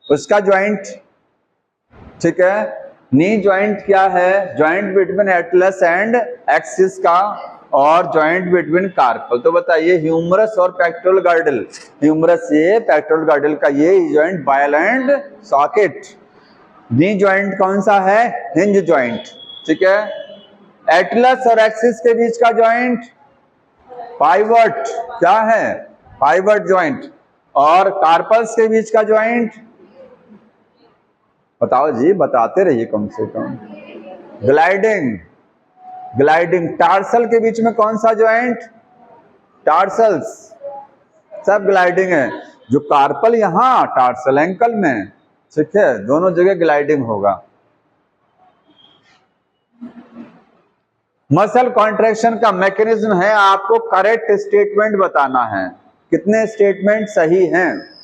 उसका ज्वाइंट, ठीक है। नी ज्वाइंट क्या है? Joint between Atlas and axis का, और ज्वाइंट बिटवीन कार्पल। तो बताइए ह्यूमरस और पेक्टोरल गर्डल, ह्यूमरस ये, पेक्टोरल गर्डल का ये ज्वाइंट बायल एंड सॉकेट। नी ज्वाइंट कौन सा है? हिंज ज्वाइंट, ठीक है। एटलस और एक्सिस के बीच का ज्वाइंट पाइवट, क्या है? Pivot joint. और कार्पल्स के बीच का ज्वाइंट बताओ जी, बताते रहिए कम से कम। Gliding, gliding. टार्सल के बीच में कौन सा ज्वाइंट? टार्सल्स, सब ग्लाइडिंग है। जो कार्पल यहां, टार्सल एंकल में, ठीक है, दोनों जगह ग्लाइडिंग होगा। मसल कॉन्ट्रैक्शन का मैकेनिज्म है, आपको करेक्ट स्टेटमेंट बताना है। कितने स्टेटमेंट सही हैं?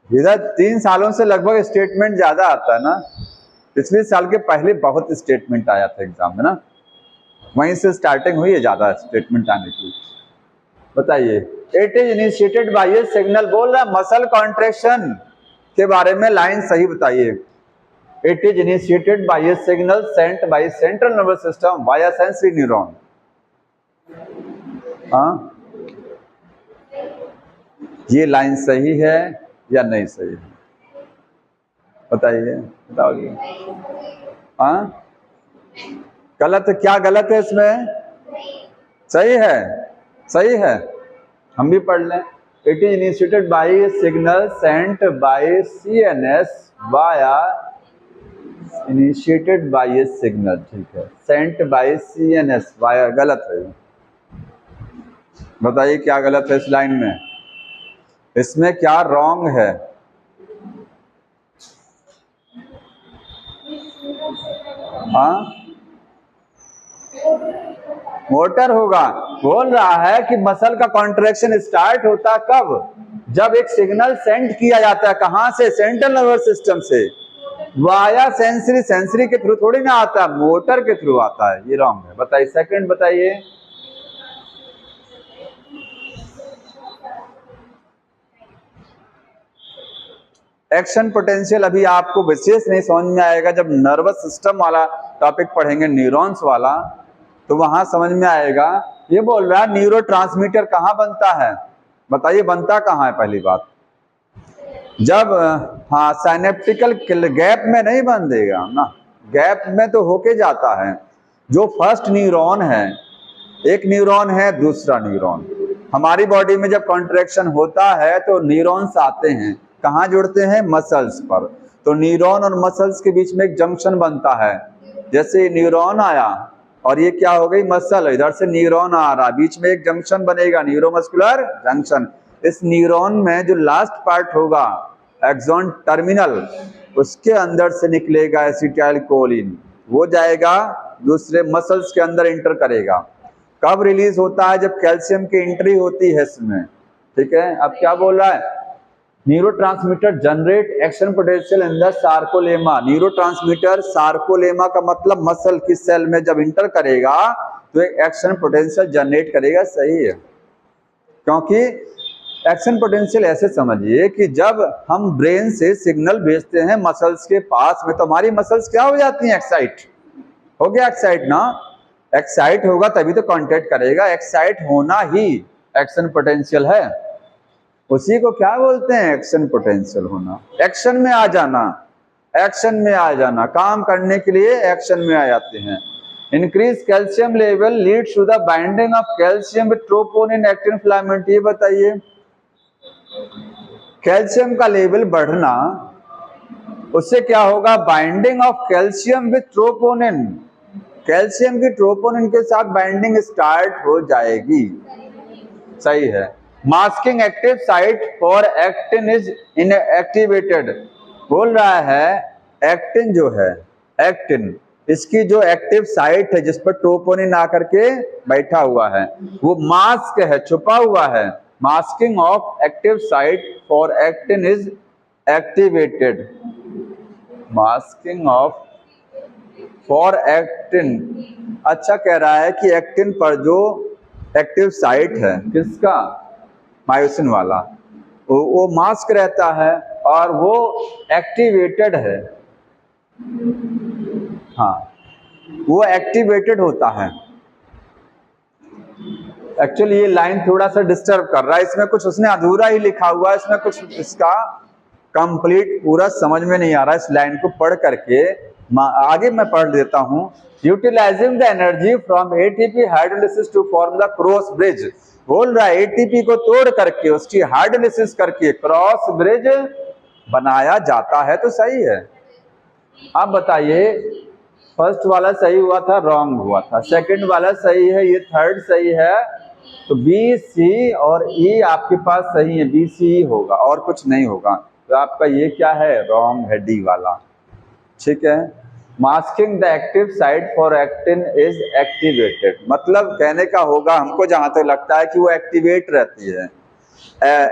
इधर 3 सालों से लगभग स्टेटमेंट ज्यादा आता है ना, पिछले साल के पहले बहुत स्टेटमेंट आया था एग्जाम में ना, वहीं से स्टार्टिंग हुई है ज्यादा स्टेटमेंट आने की। बताइए, it is initiated by A signal, बोल रहा मसल कॉन्ट्रैक्शन के बारे में लाइन सही बताइए। It is initiated by A signal sent by central nervous system via sensory neuron. हाँ, ये लाइन सही है या नहीं सही है? बताइए, बताओगे? हाँ, गलत है? क्या गलत है इसमें? सही है, सही है, हम भी पढ़ लें। It is initiated buy signal sent by CNS via, initiated buy signal, ठीक है, सेंट बाय सीएनएस वाया, गलत है। बताइए क्या गलत है इस लाइन में? इसमें क्या रॉन्ग है? हाँ, मोटर होगा। बोल रहा है कि मसल का कॉन्ट्रैक्शन स्टार्ट होता कब? जब एक सिग्नल सेंड किया जाता है, कहां से? सेंट्रल नर्वस सिस्टम से वाया सेंसरी, सेंसरी के थ्रू थोड़ी ना आता, मोटर के थ्रू आता है। ये रॉन्ग है। बताइए सेकंड, बताइए। एक्शन पोटेंशियल अभी आपको विशेष नहीं समझ में आएगा, जब नर्वस सिस्टम वाला टॉपिक पढ़ेंगे, न्यूरॉन्स वाला, तो वहां समझ में आएगा। ये बोल रहा है न्यूरोट्रांसमीटर कहाँ बनता है? बताइए बनता कहाँ है? पहली बात, जब हाँ साइनेप्टिकल गैप में नहीं बन देगा ना, गैप में तो होके जाता है। जो फर्स्ट न्यूरॉन है, एक न्यूरॉन है, दूसरा न्यूरॉन, हमारी बॉडी में जब कॉन्ट्रैक्शन होता है तो न्यूरॉन्स आते हैं, कहाँ जुड़ते हैं? मसल्स पर। तो न्यूरॉन और मसल्स के बीच में एक जंक्शन बनता है। जैसे न्यूरॉन आया और ये क्या हो गई? मसल, इधर से न्यूरॉन आ रहा, बीच में एक जंक्शन बनेगा, न्यूरोमस्कुलर जंक्शन। इस न्यूरॉन में जो लास्ट पार्ट होगा, एक्सॉन टर्मिनल, उसके अंदर से निकलेगा एसिटाइल कोलिन, वो जाएगा दूसरे मसल्स के अंदर इंटर करेगा। कब रिलीज होता है? जब कैल्शियम की एंट्री होती है इसमें, ठीक है। अब क्या बोल रहा है? Neurotransmitter generate action potential in the sarcolemma. Neurotransmitter sarcolemma का मतलब मसल की सेल में जब इंटर करेगा तो एक एक्शन पोटेंशियल जनरेट करेगा। सही है, क्योंकि एक्शन पोटेंशियल ऐसे समझिए कि जब हम ब्रेन से सिग्नल भेजते हैं मसल्स के पास में, तो हमारी मसल्स क्या हो जाती हैं? एक्साइट हो गया, एक्साइट ना, एक्साइट होगा तभी तो कांटेक्ट करेगा। एक्साइट होना ही एक्शन पोटेंशियल है, उसी को क्या बोलते हैं? एक्शन पोटेंशियल होना, एक्शन में आ जाना, एक्शन में आ जाना, काम करने के लिए एक्शन में आ जाते हैं। Increase calcium level leads to the binding of calcium with troponin actin filament. ये बताइए, कैल्शियम का लेवल बढ़ना, उससे क्या होगा? Binding of calcium with troponin, calcium की ट्रोपोनिन के साथ बाइंडिंग स्टार्ट हो जाएगी। सही है। Masking active site for actin is inactivated. बोल रहा है एक्टिन जो है, एक्टिन, इसकी जो एक्टिव साइट है जिस पर ट्रोपोनिन आकर के बैठा हुआ है, वो मास्क है, छुपा हुआ है। Masking of active site for actin is activated. Masking of for actin, अच्छा कह रहा है कि एक्टिन पर जो एक्टिव साइट है, किसका? मायोसिन वाला, वो मास्क रहता है और वो एक्टिवेटेड है। हाँ, वो एक्टिवेटेड होता है। एक्चुअली ये लाइन थोड़ा सा डिस्टर्ब कर रहा है, इसमें कुछ उसने अधूरा ही लिखा हुआ है, इसमें कुछ इसका कंप्लीट पूरा समझ में नहीं आ रहा। इस लाइन को पढ़ करके आगे मैं पढ़ देता हूं। Utilising the energy from ATP hydrolysis to form the cross bridge. बोल रहा है एटीपी को तोड़ करके उसकी हाइड्रोलिसिस करके क्रॉस ब्रिज बनाया जाता है, तो सही है। अब बताइए, फर्स्ट वाला सही हुआ था, रॉन्ग हुआ था, सेकंड वाला सही है, ये थर्ड सही है, तो बी सी और ई आपके पास सही है, बी सी होगा और कुछ नहीं होगा। तो आपका ये क्या है, रॉन्ग है, डी वाला। ठीक है। Masking the active site for actin is activated, मतलब कहने का होगा हमको जहां तक लगता है कि वो एक्टिवेट रहती है।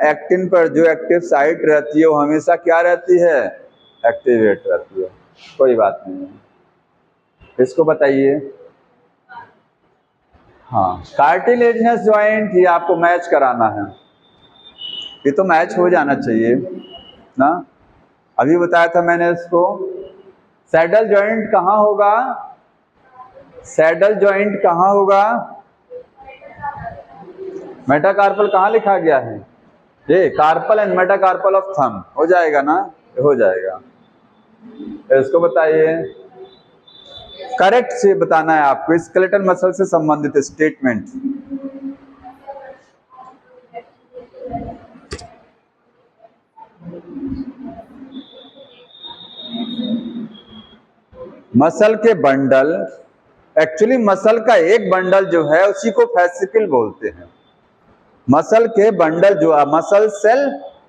एक्टिन पर जो एक्टिव साइट रहती है वो हमेशा क्या रहती है, एक्टिवेट रहती है। कोई बात नहीं है, इसको बताइए। हाँ, कार्टिलेजिनस जॉइंट, ये आपको मैच कराना है, ये तो मैच हो जाना चाहिए ना। अभी बताया था मैंने इसको। सैडल जॉइंट कहाँ होगा, सैडल जॉइंट कहाँ होगा, मेटाकार्पल कहाँ लिखा गया है, ये carpal and metacarpal of thumb, हो जाएगा ना, हो जाएगा। इसको बताइए, करेक्ट से बताना है आपको, स्केलेटल मसल से संबंधित स्टेटमेंट। मसल के बंडल, एक्चुअली मसल का एक बंडल जो है उसी को फैसिकल बोलते हैं। मसल के बंडल जो है, मसल सेल,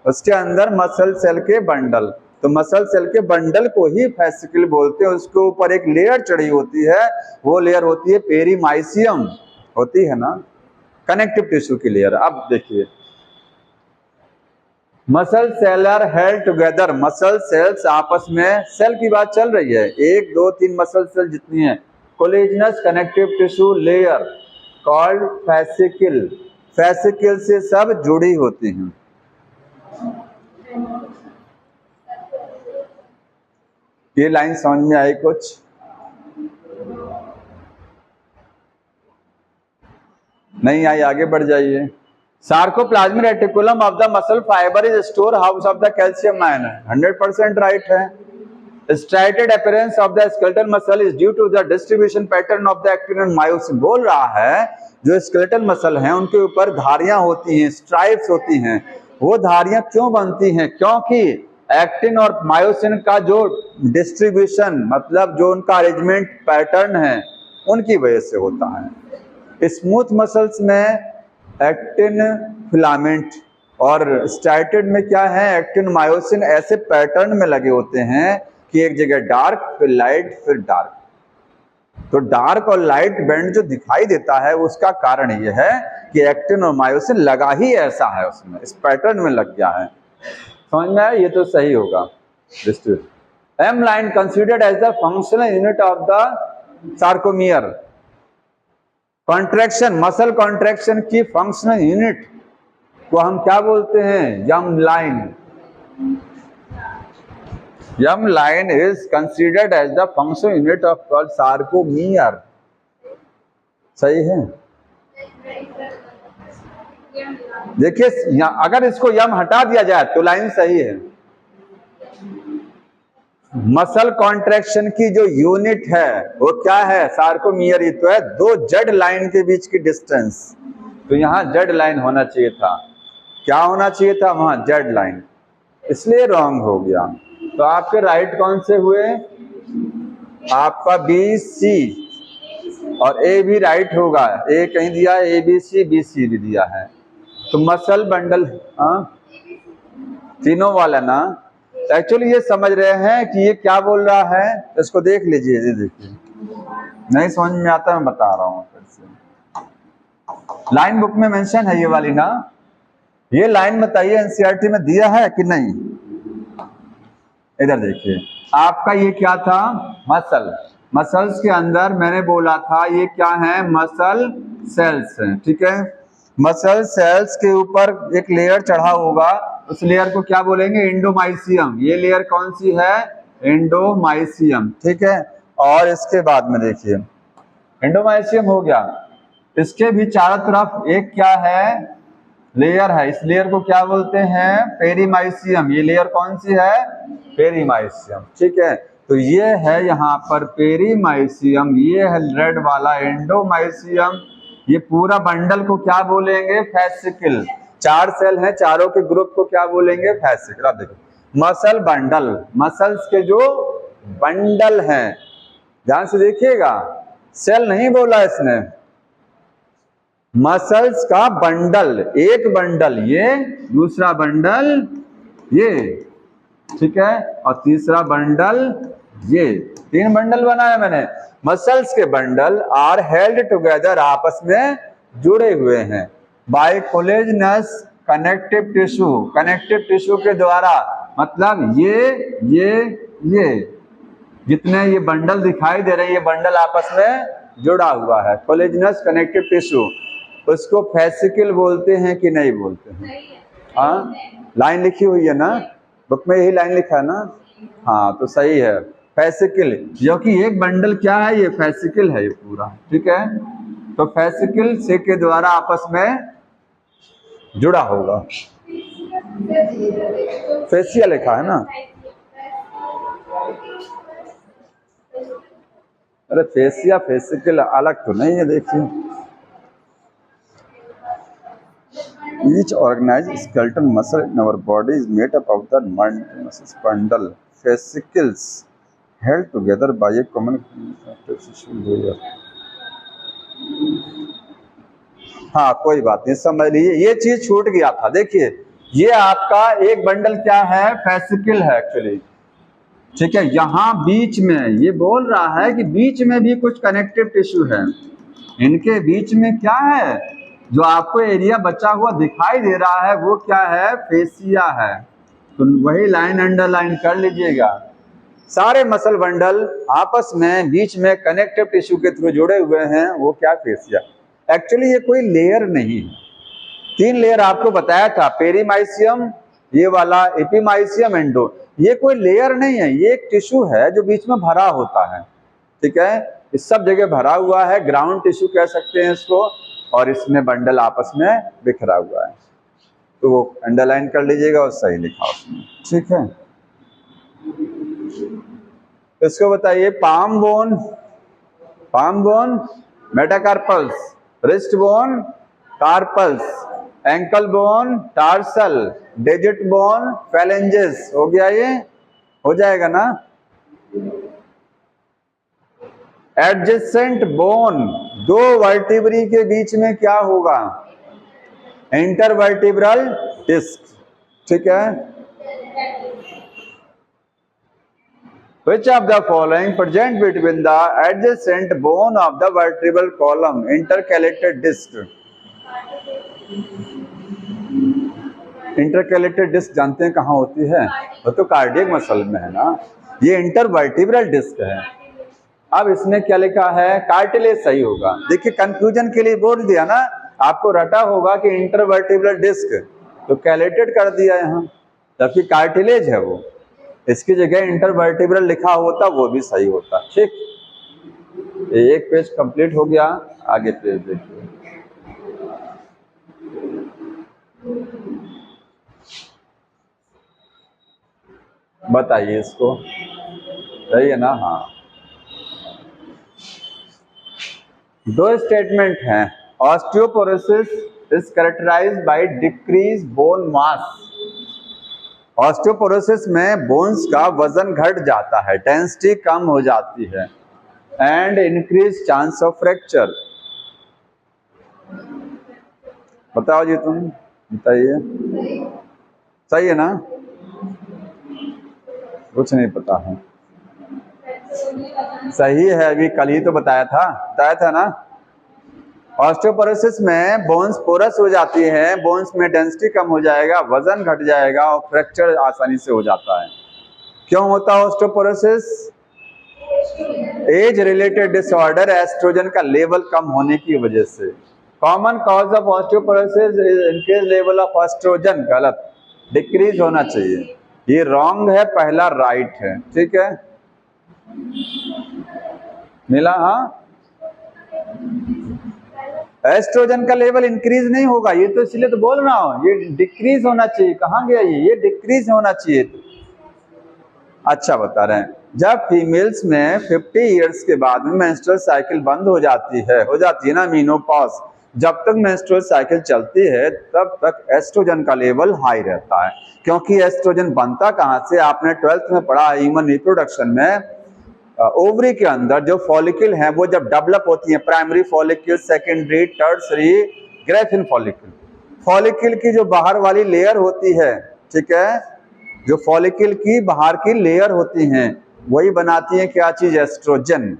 उसके अंदर मसल सेल के बंडल, तो मसल सेल के बंडल को ही फैसिकल बोलते हैं। उसके ऊपर एक लेयर चढ़ी होती है, वो लेयर होती है पेरीमाइसियम, होती है ना, कनेक्टिव टिश्यू की लेयर। अब देखिए, muscle cell are held together, muscle cells आपस में, सेल की बात चल रही है, 1 2 3 मसल सेल जितनी है, collagenous connective tissue layer called fascicle, fascicle से सब जुड़ी होती हैं। ये लाइन समझ में आई कुछ? नहीं आई, आगे बढ़ जाइए। Sarcoplasmic reticulum of the muscle fibre is store house of the calcium ion, 100% right है। Striated appearance of the skeletal muscle is due to the distribution pattern of the actin and myosin. बोल रहा है जो skeletal muscle हैं उनके ऊपर धारियां होती हैं, स्ट्राइप्स होती हैं। वो धारियां क्यों बनती हैं? क्योंकि एक्टिन और मायोसिन का जो डिस्ट्रीब्यूशन, मतलब जो उनका अरेंजमेंट पैटर्न है, उनकी वजह से होता है। स्मूथ मसल्स में एक्टिन फिलामेंट और स्ट्राइटेड में क्या है, एक्टिन मायोसिन ऐसे पैटर्न में लगे होते हैं कि एक जगह डार्क, फिर लाइट, फिर डार्क। तो डार्क और लाइट बैंड जो दिखाई देता है उसका कारण यह है कि एक्टिन और मायोसिन लगा ही ऐसा है, उसमें इस पैटर्न में लग गया है। समझ में आया? ये तो सही होगा। M line considered as the functional unit of the sarcomere. Contraction, muscle contraction की फंक्शनल यूनिट को हम क्या बोलते हैं? M line. M line is considered as the functional unit of called sarcomere. सही है। देखिए, अगर इसको यम हटा दिया जाए तो लाइन सही है। मसल कॉन्ट्रैक्शन की जो यूनिट है वो क्या है? सार्कोमियर ही तो है। 2 जेड लाइन के बीच की डिस्टेंस, तो यहाँ जेड लाइन होना चाहिए था। क्या होना चाहिए था? वहां जेड लाइन, इसलिए रॉन्ग हो गया। तो आपके राइट कौन से हुए? आपका बी सी और ए भी राइट होगा। ए कहीं दिया है, A B C, B C भी दिया है। तो मसल बंडल, तीनों वाला ना। एक्चुअली ये समझ रहे हैं कि ये क्या बोल रहा है, इसको देख लीजिए। ये देखिए, नहीं समझ में आता, मैं बता रहा हूँ फिर से। लाइन बुक में मेंशन है ये वाली ना। ये लाइन बताइए एनसीईआरटी में दिया है कि नहीं? इधर देखिए, आपका ये क्या था? मसल। मसल्स के अंदर मैंने बोला था ये क्या है? मसल सेल्स हैं। ठीक है। मसल सेल्स के ऊपर एक लेयर चढ़ा होगा उस लेयर को क्या बोलेंगे? एंडोमाइसियम। ये लेयर कौन सी है? एंडोमाइसियम। ठीक है, और इसके बाद में देखिए एंडोमाइसियम हो गया, इसके भी चारों तरफ एक क्या है? लेयर है। इस लेयर को क्या बोलते हैं? पेरीमाइसियम। ये लेयर कौन सी है? पेरीमाइसियम। ठीक है, तो ये है यहाँ पर पेरीमाइसियम, ये है रेड वाला एंडोमाइसियम। ये पूरा बंडल को क्या बोलेंगे? फैसिकल। 4 सेल हैं, चारों के ग्रुप को क्या बोलेंगे? फैसिकल। अब देखो मसल बंडल, मसल्स के जो बंडल हैं, ध्यान से देखिएगा, सेल नहीं बोला इसने, मसल्स का बंडल। एक बंडल ये, दूसरा बंडल ये, ठीक है, और तीसरा बंडल ये। 3 बंडल बनाया मैंने। मसल्स के बंडल आर हेल्ड टुगेदर, आपस में जुड़े हुए हैं by collagenous connective tissue. Connective tissue के द्वारा, मतलब ये जितने ये बंडल दिखाई दे रहे हैं, ये बंडल आपस में जुड़ा हुआ है, कोलेजनस कनेक्टिव टिश्यू। उसको फैसिकल बोलते हैं कि नहीं बोलते हैं? हाँ, लाइन लिखी हुई है ना बुक में, यही लाइन लिखा है ना? हाँ, तो सही है, फैसिकल। जो कि एक बंडल क्या है? ये फैसिकल है ये पूरा। ठीक है, तो फैसिकल से के द्वारा आपस में जुड़ा होगा। फेसिया लिखा है ना? अरे फेसिया फेसिकल अलग तो नहीं है, देखिए। Each organized skeletal muscle in our body is made up of the muscle bundle, fascicles, held together by a common tissue layer. हाँ, कोई बात नहीं, समझ लीजिए, ये चीज छूट गया था। देखिए ये आपका एक बंडल क्या है? फैसिकल है एक्चुअली। ठीक है, यहाँ बीच में ये बोल रहा है कि बीच में भी कुछ कनेक्टिव टिश्यू है। इनके बीच में क्या है? जो आपको एरिया बचा हुआ दिखाई दे रहा है वो क्या है? फेसिया है। तो वही लाइन अंडरलाइन कर लीजिएगा। सारे मसल बंडल आपस में बीच में कनेक्टिव टिश्यू के थ्रू जुड़े हुए हैं, वो क्या? फेसिया। एक्चुअली ये कोई लेयर नहीं है। 3 लेयर आपको बताया था, पेरीमाइसियम, ये वाला एपीमाइसियम, एंडो। ये कोई लेयर नहीं है, ये एक टिश्यू है जो बीच में भरा होता है। ठीक है, इस सब जगह भरा हुआ है, ग्राउंड टिश्यू कह सकते हैं इसको, और इसमें बंडल आपस में बिखरा हुआ है। तो वो अंडरलाइन कर लीजिएगा और सही लिखा उसमें। ठीक है, इसको बताइए, palm bone metacarpals, wrist bone carpals, ankle bone tarsal, digit bone phalanges. हो गया? ये हो जाएगा ना? एडजेसेंट बोन, 2 वर्टिब्री के बीच में क्या होगा? Intervertebral disc. ठीक है, which of the following present between the adjacent bone of the vertebral column? Intercalated disc। Intercalated disc जानते हैं कहाँ होती है? वो तो कार्डियक मसल में है ना। ये इंटरवर्टिब्रल डिस्क है। अब इसमें क्या लिखा है? कार्टिलेज सही होगा। देखिए कंफ्यूजन के लिए बोल दिया ना, आपको रटा होगा कि इंटरवर्टिब्रल डिस्क, तो कैलेटेड कर दिया यहाँ, जबकि कार्टिलेज है वो। इसकी जगह इंटरवर्टिब्रल लिखा होता वो भी सही होता। ठीक, एक पेज कंप्लीट हो गया, आगे पेज देखिए। बताइए इसको, सही है ना? हाँ, 2 स्टेटमेंट हैं। Osteoporosis is characterised by decrease bone mass. Osteoporosis में बोन्स का वजन घट जाता है, डेंसिटी कम हो जाती है, and increase chance of fracture. बताओ जी, तुम बताइए, सही है ना? कुछ नहीं पता है, सही है, अभी कल ही तो बताया था ना। ऑस्टियोपोरोसिस में बोन्स पोरस हो जाती है, बोन्स में डेंसिटी कम हो जाएगा, वजन घट जाएगा और फ्रैक्चर आसानी से हो जाता है। क्यों होता है osteoporosis? Age related disorder, oestrogen का लेवल कम होने की वजह से। Common cause of osteoporosis is increase level of oestrogen. गलत, डिक्रीज होना चाहिए। ये रॉन्ग है, पहला राइट है। ठीक है, मिला? हाँ, एस्ट्रोजन का लेवल इंक्रीज नहीं होगा, ये तो इसलिए तो बोल रहा हूं, ये डिक्रीज होना चाहिए। कहाँ गया ये डिक्रीज होना चाहिए। अच्छा बता रहे हैं, जब फीमेल्स में 50 इयर्स के बाद में मेंस्ट्रुअल साइकिल बंद हो जाती है ना, मेनोपॉज, जब तक मेंस्ट्रुअल साइकिल चलती है तब तक एस्ट्रोजन का लेवल हाई रहता है। क्योंकि एस्ट्रोजन बनता कहाँ से, आपने 12th में पढ़ा ह्यूमन रिप्रोडक्शन में, ओवरी के अंदर जो फॉलिकल है वो जब डेवलप होती है, primary follicle, secondary, tertiary, Graafian follicle. Follicle की जो बाहर वाली लेयर होती है, ठीक है, जो फॉलिकल की बाहर की लेयर होती हैं वही बनाती है क्या चीज, एस्ट्रोजन।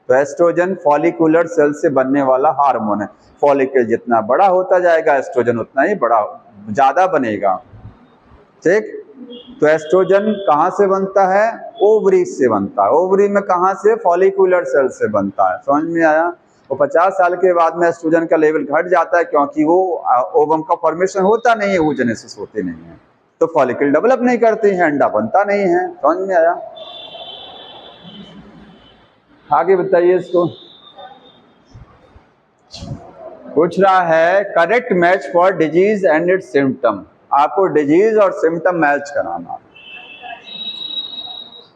तो एस्ट्रोजन फॉलिकुलर सेल से बनने वाला हार्मोन है। फॉलिकल जितना बड़ा होता जाएगा एस्ट्रोजन उतना ही बड़ा ज्यादा बनेगा। ठीक, तो एस्ट्रोजन कहाँ से बनता है, ओवरी से बनता है। ओवरी में कहाँ से, फॉलिकुलर सेल से बनता है। समझ में आया? वो 50 साल के बाद में एस्ट्रोजन का लेवल घट जाता है क्योंकि वो ओवम का फॉर्मेशन होता नहीं है, oogenesis होती नहीं है, तो फॉलिकल डेवलप नहीं करती है, अंडा बनता नहीं है। समझ में आया? आगे बताइए इसको। पूछ रहा है correct match for disease and it's symptom. आपको डिजीज और सिम्टम मैच कराना।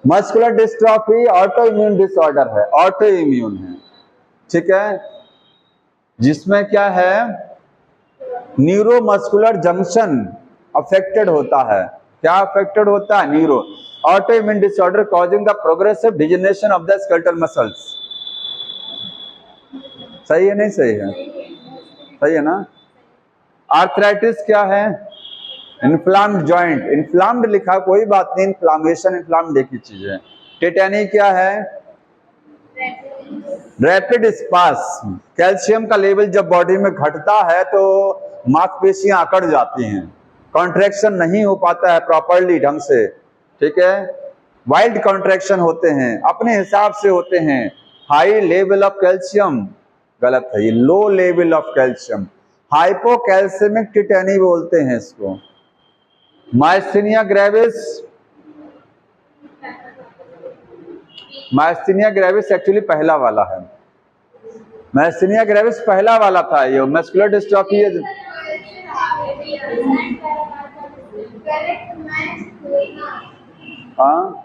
Muscular dystrophy auto immune disorder है, ऑटो इम्यून है। ठीक है, जिसमें क्या है, न्यूरोमस्कुलर जंक्शन अफेक्टेड होता है। क्या अफेक्टेड होता है, neuro. Auto immune disorder causing the progressive degeneration of the skeletal muscles. सही है नहीं सही है? सही है ना। आर्थराइटिस क्या है, इन्फ्लाम्ड जॉइंट। इन्फ्लाम्ड लिखा कोई बात नहीं, इन्फ्लामेशन, इन्फ्लाम्ड एक ही चीज है। टेटेनी क्या है, रैपिड स्पास्म। कैल्शियम का लेवल जब बॉडी में घटता है तो मांसपेशियां अकड़ जाती हैं, कॉन्ट्रैक्शन नहीं हो पाता है प्रॉपरली ढंग से। ठीक है, वाइल्ड कॉन्ट्रैक्शन होते हैं, अपने हिसाब से होते हैं। हाई लेवल ऑफ कैल्शियम, गलत है, ये low level of calcium. Hypocalcaemic tetany बोलते हैं इसको। Myasthenia gravis, myasthenia gravis actually पहला वाला है। माइस्थेनिया ग्रेविस पहला वाला था। ये मस्कुलर डिस्ट्रॉफी है। हाँ,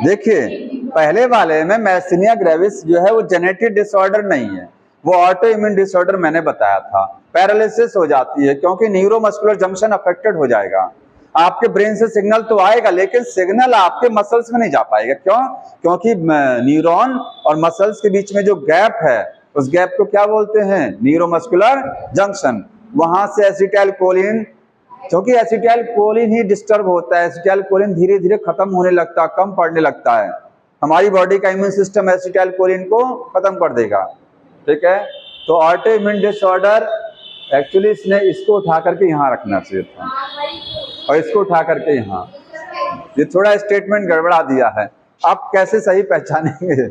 देखिए पहले वाले में मैस्थेनिया ग्रेविस जो है वो जेनेटिक डिसऑर्डर नहीं है, वो ऑटो इम्यून डिसऑर्डर मैंने बताया था। पैरालिसिस हो जाती है क्योंकि न्यूरोमस्कुलर जंक्शन अफेक्टेड हो जाएगा। आपके ब्रेन से सिग्नल तो आएगा लेकिन सिग्नल आपके मसल्स में नहीं जा पाएगा। क्यों? क्योंकि न्यूरॉन और मसल्स के बीच में जो गैप है उस गैप को क्या बोलते हैं, न्यूरोमस्कुलर जंक्शन। वहां से एसिटाइल कोलिन, क्योंकि एसिटाइल कोलिन ही डिस्टर्ब होता है, एसिटाइल कोलिन धीरे धीरे खत्म होने लगता है, कम पड़ने लगता है। हमारी बॉडी का इम्यून सिस्टम एसिटाइल कोलिन को खत्म कर देगा। ठीक है, तो ऑटो इम्यून डिसऑर्डर एक्चुअली इसने इसको उठा करके यहाँ रखना चाहिए था और इसको उठा करके यहाँ, ये थोड़ा स्टेटमेंट गड़बड़ा दिया है। आप कैसे सही पहचानेंगे?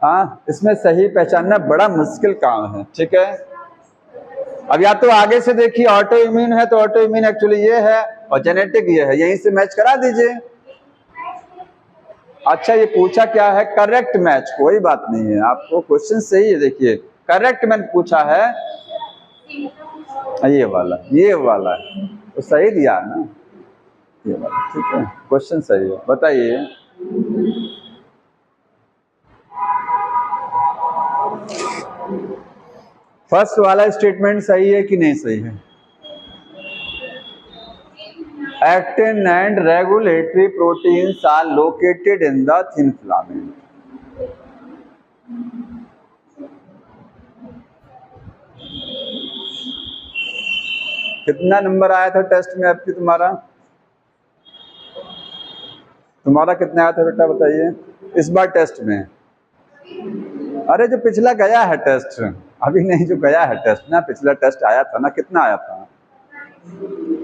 हाँ, इसमें सही पहचानना बड़ा मुश्किल काम है। ठीक है, अब या तो आगे से देखिए, ऑटो इम्यून है तो ऑटो इम्यून एक्चुअली ये है और जेनेटिक ये है, यहीं से मैच करा दीजिए। अच्छा, ये पूछा क्या है, करेक्ट मैच। कोई बात नहीं है, आपको क्वेश्चन सही है। देखिए करेक्ट मैंने पूछा है ये वाला है तो सही दिया ना, ये वाला। ठीक है, क्वेश्चन सही है। बताइए फर्स्ट वाला स्टेटमेंट सही है कि नहीं सही है? Actin and regulatory proteins are located in the thin filament. कितना नंबर आया था टेस्ट में आपकी? तुम्हारा कितना आया था बेटा, बताइए इस बार टेस्ट में? अरे जो पिछला गया है टेस्ट, अभी नहीं, जो गया है टेस्ट ना, पिछला टेस्ट आया था ना, कितना आया था?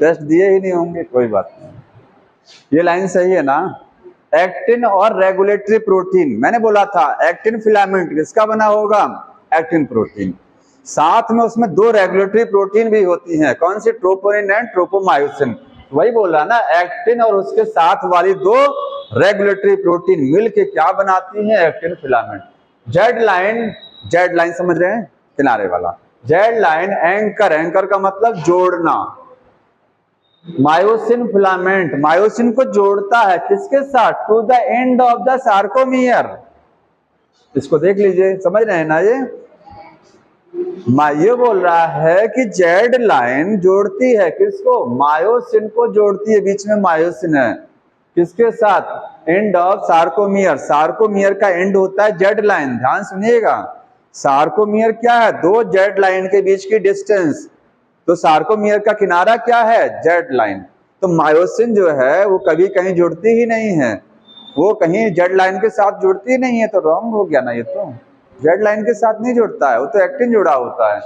टेस्ट दिए ही नहीं होंगे, कोई बात नहीं। ये लाइन सही है ना? एक्टिन और रेगुलेटरी प्रोटीन। मैंने बोला था एक्टिन फिलामेंट किसका बना होगा, एक्टिन प्रोटीन। साथ में उसमें दो रेगुलेटरी प्रोटीन भी होती हैं, कौन सी, ट्रोपोनिन एंड ट्रोपोमायोसिन। वही बोला ना, एक्टिन और उसके साथ वाली दो रेगुलेटरी प्रोटीन मिलके क्या बनाती हैं, एक्टिन फिलामेंट। जेड लाइन समझ रहे हैं, किनारे वाला जेड लाइन एंकर, एंकर का मतलब जोड़ना। मायोसिन फिलामेंट मायोसिन को जोड़ता है किसके साथ, to the end of the sarcomere. इसको देख लीजिए, समझ रहे हैं ना ये बोल रहा है कि जेड लाइन जोड़ती है किसको, मायोसिन को जोड़ती है, बीच में मायोसिन है किसके साथ, एंड ऑफ सार्कोमियर। सार्कोमियर का एंड होता है जेड लाइन, ध्यान सुनिएगा। सार्कोमियर क्या है, दो जेड लाइन के बीच की डिस्टेंस, तो सार्कोमियर का किनारा क्या है, जेड लाइन। तो मायोसिन जो है वो कभी कहीं जुड़ती ही नहीं है, वो कहीं जेड लाइन के साथ जुड़ती ही नहीं है, तो रॉन्ग हो गया ना, ये तो जेड लाइन के साथ नहीं जुड़ता है, वो तो एक्टिन जुड़ा होता है।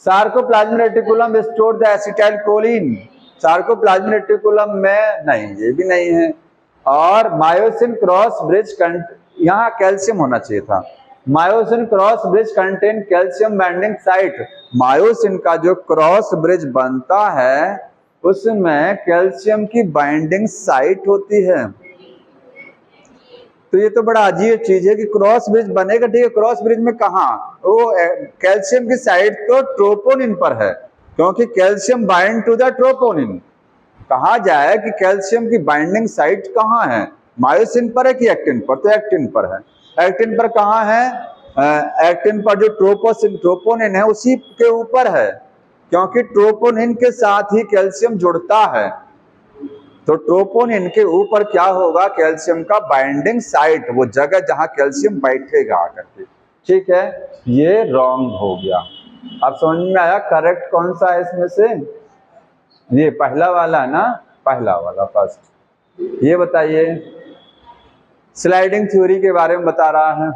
Sarcoplasmic reticulum store the acetyl choline, sarcoplasmic reticulum में नहीं, ये भी नहीं है। और मायोसिन क्रॉस ब्रिज, यहाँ कैल्शियम होना चाहिए था, myosin cross bridge contain calcium binding site. Myosin का जो क्रॉस ब्रिज बनता है उसमें कैल्शियम की बाइंडिंग साइट होती है। तो ये तो बड़ा अजीब चीज है कि क्रॉस ब्रिज बनेगा, ठीक है, क्रॉस ब्रिज में कहा, वो कैल्शियम की साइट तो ट्रोपोनिन पर है, क्योंकि calcium bind to the troponin. कहा जाए कि कैल्शियम की बाइंडिंग साइट कहाँ है, मायोसिन पर है कि एक्टिन पर, तो एक्टिन पर है। एक्टिन पर कहाँ है, एक्टिन पर जो ट्रोपोनिन है उसी के ऊपर है, क्योंकि ट्रोपोनिन के साथ ही कैल्शियम जुड़ता है। तो ट्रोपोनिन के ऊपर क्या होगा, कैल्शियम का बाइंडिंग साइट, वो जगह जहां कैल्शियम बैठेगा आकर के, ठीक है। ये रॉन्ग हो गया। अब समझ में आया करेक्ट कौन सा है इसमें से, ये पहला वाला ना, पहला वाला फर्स्ट। ये बताइए, स्लाइडिंग थ्योरी के बारे में बता रहा है,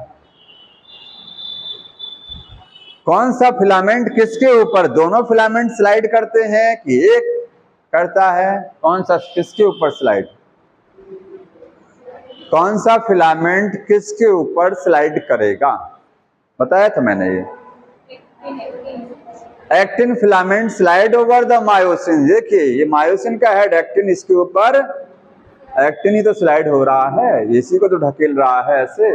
कौन सा फिलामेंट किसके ऊपर, दोनों फिलामेंट स्लाइड करते हैं कि एक करता है, कौन सा किसके ऊपर स्लाइड, कौन सा फिलामेंट किसके ऊपर स्लाइड करेगा, बताया था मैंने। ये actin filament slide over the myosin. देखिए ये मायोसिन का हेड, एक्टिन इसके ऊपर, एक्टिन ही तो स्लाइड हो रहा है, इसी को तो ढकेल रहा है ऐसे।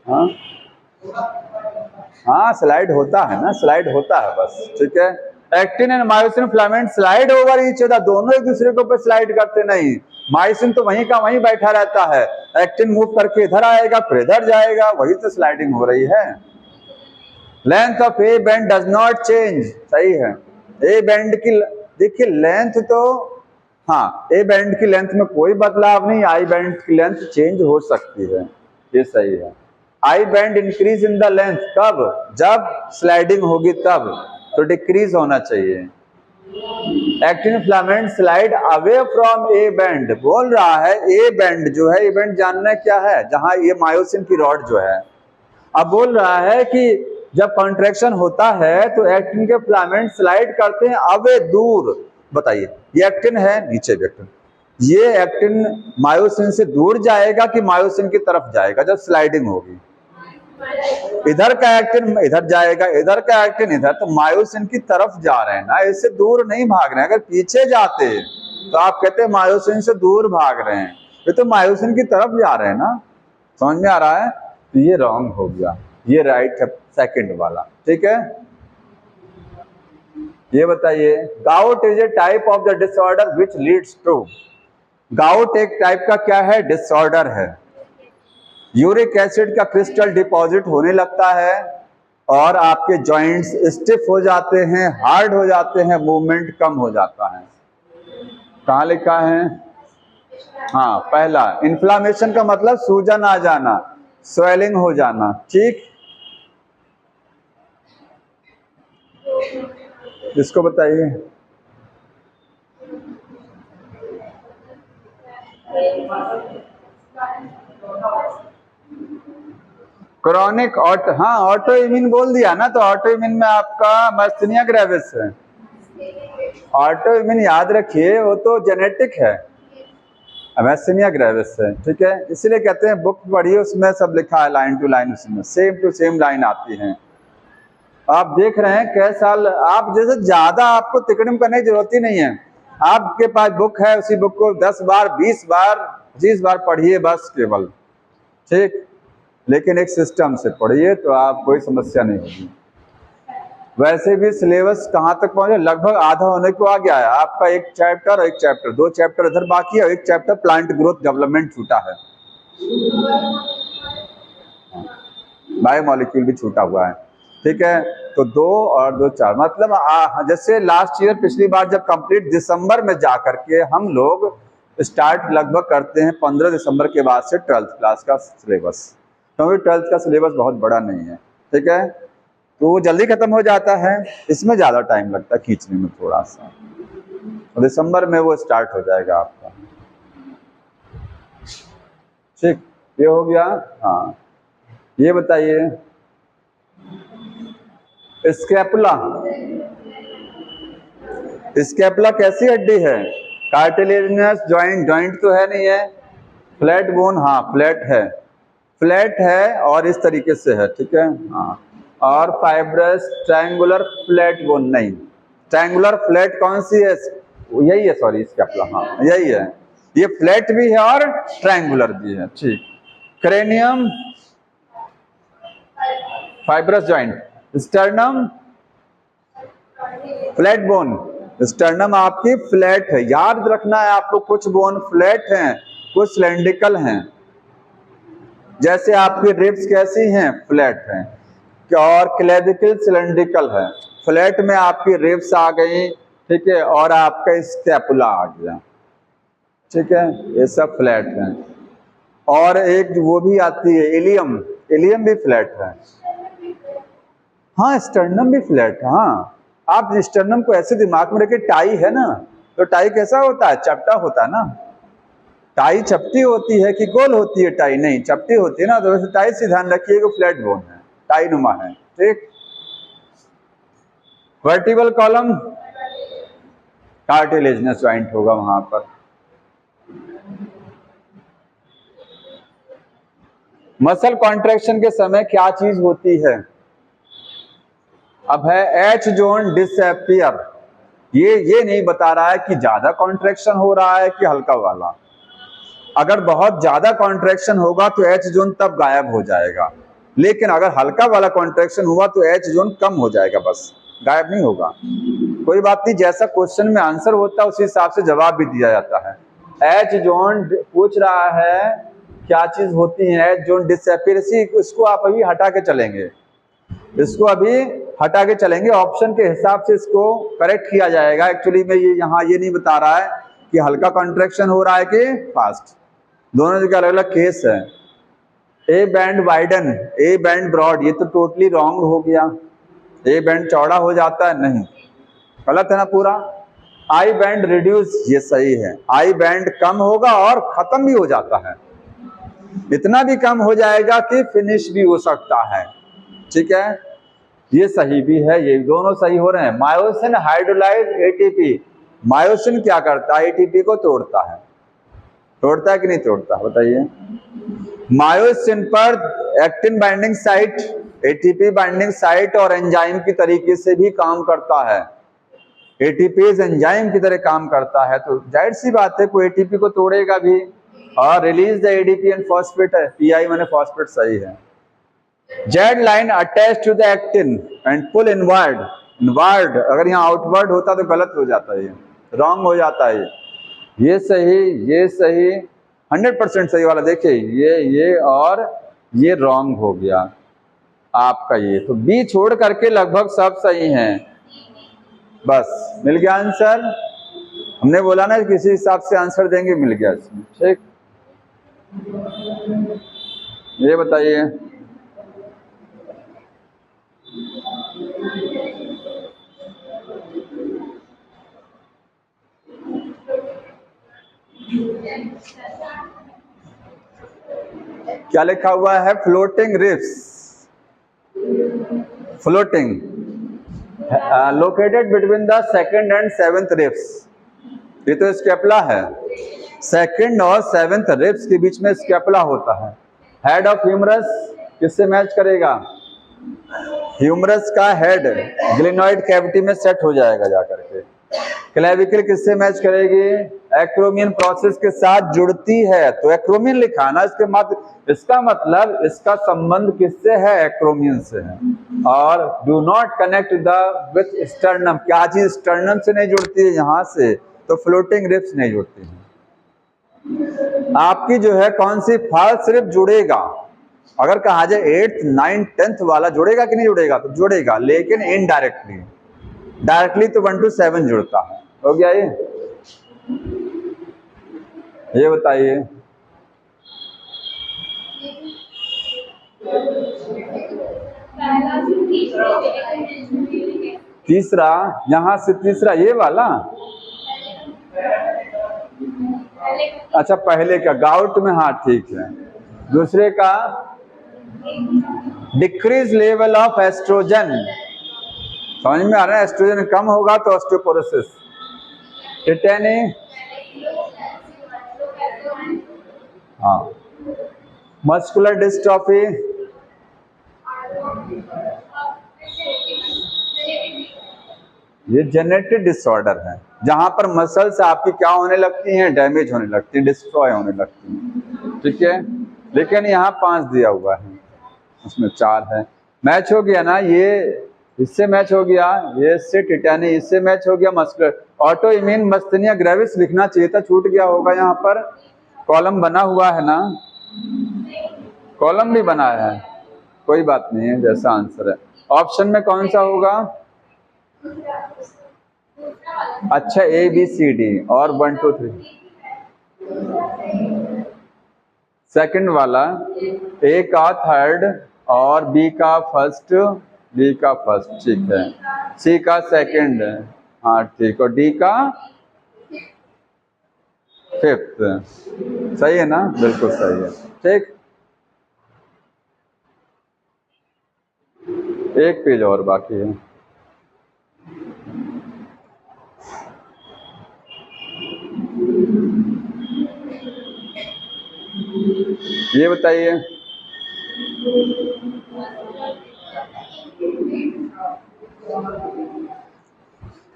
हाँ हाँ स्लाइड होता है ना, स्लाइड होता है बस, ठीक है। Actin and myosin filament slide over each other, दोनों एक दूसरे के ऊपर स्लाइड करते नहीं, मायोसिन तो वहीं का वहीं बैठा रहता है, एक्टिन मूव करके इधर आएगा फिर इधर जाएगा, वही तो स्लाइडिंग हो रही है। Length of A band does not change, सही है। ए बैंड की देखिए लेंथ तो, हाँ ए बैंड की लेंथ में कोई बदलाव नहीं, आई बैंड की लेंथ चेंज हो सकती है, ये सही है। I band increase in the length कब, जब स्लाइडिंग होगी तब, तो डिक्रीज होना चाहिए। Actin filament slide away from A band, बोल रहा है ए बैंड जो है, ए बैंड जानना क्या है, जहां ये मायोसिन की रॉड जो है। अब बोल रहा है कि जब कॉन्ट्रैक्शन होता है तो एक्टिन के फिलामेंट स्लाइड करते हैं अवे, दूर। बताइए ये एक्टिन है, नीचे भी एक्टिन, ये एक्टिन मायोसिन से दूर जाएगा कि मायोसिन की तरफ जाएगा जब स्लाइडिंग होगी, इधर का एक्टिन इधर जाएगा, इधर का एक्टिन इधर, तो मायोसिन की तरफ जा रहे हैं ना, इससे दूर नहीं भाग रहे हैं। अगर पीछे जाते तो आप कहते हैं मायोसिन से दूर भाग रहे हैं, ये तो मायोसिन की तरफ जा रहे हैं ना, समझ में आ रहा है। तो ये रॉन्ग हो गया, ये राइट है सेकंड वाला, ठीक है। ये बताइए, gout is a type of the disorder which leads to, gout एक टाइप का क्या है, डिसऑर्डर है। यूरिक एसिड का क्रिस्टल डिपॉजिट होने लगता है और आपके जॉइंट्स स्टिफ हो जाते हैं, हार्ड हो जाते हैं, मूवमेंट कम हो जाता है। कहाँ लिखा है, हाँ पहला, इन्फ्लामेशन का मतलब सूजन आ जाना, स्वेलिंग हो जाना, ठीक। इसको बताइए, क्रॉनिक ऑटो, हाँ ऑटो इम्यून बोल दिया ना, तो ऑटो इम्यून में आपका मस्थैनिया ग्रेविस है। ऑटो इम्यून याद रखिए वो तो जेनेटिक है, एमेसिनिया ग्रेविस है, ठीक है। इसीलिए कहते हैं बुक पढ़िए, उसमें सब लिखा है लाइन टू लाइन, उसमें सेम टू सेम लाइन आती है। आप देख रहे हैं कई साल, आप जैसे ज्यादा आपको तिकड़म करने की जरूरत ही नहीं है। आपके पास बुक है, उसी बुक को 10 बार 20 बार 25 बार पढ़िए बस, केवल, ठीक। लेकिन एक सिस्टम से पढ़िए तो आप कोई समस्या नहीं होगी। वैसे भी सिलेबस कहाँ तक पहुंचे, लगभग आधा होने को आ गया है आपका। एक चैप्टर और एक चैप्टर, 2 चैप्टर इधर बाकी है और एक चैप्टर प्लांट ग्रोथ डेवलपमेंट छूटा है, बायोमोलिक्यूल भी छूटा हुआ है, ठीक है। तो 2 और 2 4, मतलब जैसे लास्ट ईयर, पिछली बार जब कंप्लीट दिसंबर में जा करके हम लोग स्टार्ट लगभग करते हैं 15 दिसंबर के बाद से 12th क्लास का सिलेबस, क्योंकि 12th का सिलेबस बहुत बड़ा नहीं है, ठीक है। तो वो जल्दी खत्म हो जाता है, इसमें ज़्यादा टाइम लगता है खींचने में थोड़ा सा, और दिसंबर में वो स्टार्ट हो जाएगा आपका, ठीक। ये हो गया। हाँ, ये बताइए स्कैपुला, स्कैपुला कैसी हड्डी है? कार्टिलेजिनस जॉइंट, जॉइंट तो है नहीं है। फ्लैट बोन, हाँ फ्लैट है, फ्लैट है और इस तरीके से है, ठीक है। हाँ, और फाइब्रस ट्रायंगुलर फ्लैट बोन नहीं, ट्रायंगुलर फ्लैट कौन सी है? यही है, सॉरी, स्कैपुला, हाँ यही है। ये फ्लैट भी है और ट्रायंगुलर भी है, ठीक। Cranium fibrous joint, sternum flat bone, sternum आपकी फ्लैट है। याद रखना है आपको, कुछ बोन फ्लैट हैं, कुछ सिलेंड्रिकल हैं। जैसे आपकी रिब्स कैसी हैं? फ्लैट हैं, और क्लेविकल सिलेंड्रिकल है। फ्लैट में आपकी रिब्स आ गई, ठीक है, और आपका स्कैपुला आ गया, ठीक है, ये सब फ्लैट हैं। और एक वो भी आती है इलियम, इलियम भी फ्लैट है। हाँ, स्टर्नम भी फ्लैट है। हाँ, आप स्टर्नम को ऐसे दिमाग में रखिए, टाई है ना, तो टाई कैसा होता है? चपटा होता है ना। टाई चपटी होती है कि गोल होती है? टाई नहीं, चपटी होती है ना। तो वैसे टाई से ध्यान रखिए कि फ्लैट बोन है, टाई नुमा है, ठीक। वर्टिबल कॉलम कार्टिलेजिनस जॉइंट होगा वहां पर। मसल कॉन्ट्रैक्शन के समय क्या चीज होती है? अब है एच जोन डिसअपियर। ये नहीं बता रहा है कि ज्यादा कॉन्ट्रैक्शन हो रहा है कि हल्का वाला। अगर बहुत ज्यादा कॉन्ट्रैक्शन होगा तो एच जोन तब गायब हो जाएगा, लेकिन अगर हल्का वाला कॉन्ट्रैक्शन हुआ तो एच जोन कम हो जाएगा, बस गायब नहीं होगा। कोई बात नहीं, जैसा क्वेश्चन में आंसर होता है उसी हिसाब से जवाब भी दिया जाता है। एच जोन पूछ रहा है क्या चीज होती है एच जोन डिसअपियरेंसी, इसको आप अभी हटा के चलेंगे, इसको अभी हटा के चलेंगे, ऑप्शन के हिसाब से इसको करेक्ट किया जाएगा। एक्चुअली में ये यहाँ ये नहीं बता रहा है कि हल्का कॉन्ट्रैक्शन हो रहा है कि फास्ट, दोनों जगह अलग अलग केस है। A band widen, A band broad, ये तो टोटली रॉन्ग हो गया। ए बैंड चौड़ा हो जाता है, नहीं, गलत है ना पूरा। आई बैंड रिड्यूस, ये सही है। आई बैंड कम होगा और खत्म भी हो जाता है, इतना भी कम हो जाएगा कि फिनिश भी हो सकता है, ठीक है, ये सही भी है, ये दोनों सही हो रहे हैं। मायोसिन हाइड्रोलाइज एटीपी, मायोसिन क्या करता है? एटीपी को तोड़ता है, तोड़ता है कि नहीं तोड़ता, बताइए। मायोसिन पर actin binding site, ATP binding site और एंजाइम की तरीके से भी काम करता है। एटीपीज एंजाइम की तरह काम करता है, तो जाहिर सी बात है कोई एटीपी को तोड़ेगा भी। और release the ADP and phosphate है, पीआई माने फॉस्फेट, सही है। Z line attach to the actin and pull inward, inward अगर यहाँ आउटवर्ड होता तो गलत हो जाता है, ये रॉन्ग हो जाता है। ये सही, ये सही, 100% सही वाला देखिए, ये और ये रॉन्ग हो गया आपका। ये तो बी छोड़ करके लगभग सब सही हैं, बस मिल गया आंसर। हमने बोला ना किसी हिसाब से आंसर देंगे, मिल गया इसमें, ठीक। ये बताइए क्या लिखा हुआ है? Floating ribs, floating located between the second and 7th ribs, ये तो स्कैपुला है। सेकंड और सेवेंथ रिब्स के बीच में स्कैपुला होता है। हेड ऑफ ह्यूमरस किससे मैच करेगा? ह्यूमरस का हेड ग्लिनॉइड कैविटी में सेट हो जाएगा जाकर के। क्लेविकल किससे मैच करेगी? एक्रोमियन प्रोसेस के साथ जुड़ती है, तो एक्रोमियन लिखा ना इसका मतलब इसका संबंध किससे है? एक्रोमियन से है। और do not connect the with sternum, क्या चीज स्टर्नम से नहीं जुड़ती है यहां से? तो फ्लोटिंग रिब्स नहीं जुड़ती है। आपकी जो है कौन सी फॉल्स रिब जुड़ेगा? अगर कहा जाए 8th 9th 10th वाला जुड़ेगा कि नहीं जुड़ेगा? तो जुड़ेगा, लेकिन इनडायरेक्टली। डायरेक्टली तो 1 to 7 जुड़ता है। हो गया ये बताइए। तीसरा, यहां से तीसरा ये वाला, अच्छा पहले का गाउट में, हाँ ठीक है। दूसरे का डिक्रीज लेवल ऑफ एस्ट्रोजन, समझ में आ रहा है? एस्ट्रोजन कम होगा तो ऑस्टियोपोरोसिस। टिटेनी, हाँ। मस्कुलर डिस्ट्रॉफी, ये जेनेटिक डिसऑर्डर है, जहां पर मसल्स आपकी क्या होने लगती हैं? डैमेज होने लगती है, डिस्ट्रॉय होने लगती है। ठीक है, लेकिन यहाँ 5 दिया हुआ है, उसमें 4 है। मैच हो गया ना, ये इससे मैच हो गया, ये इससे टिटेनी, इससे मैच हो गया मस्कुलर। ऑटो इम्यून मस्थेनिया ग्रेविस लिखना चाहिए था, छूट गया होगा। यहाँ पर कॉलम बना हुआ है ना, कॉलम भी बना है, कोई बात नहीं है, जैसा आंसर है। ऑप्शन में कौन सा होगा? अच्छा ABCD और 1 2 3। सेकंड वाला A का थर्ड और B का फर्स्ट, B का फर्स्ट, ठीक है। C का सेकंड, हाँ ठीक, और D का फिफ्थ, सही है ना? बिल्कुल सही है, ठीक। एक पेज और बाकी है। ये बताइए,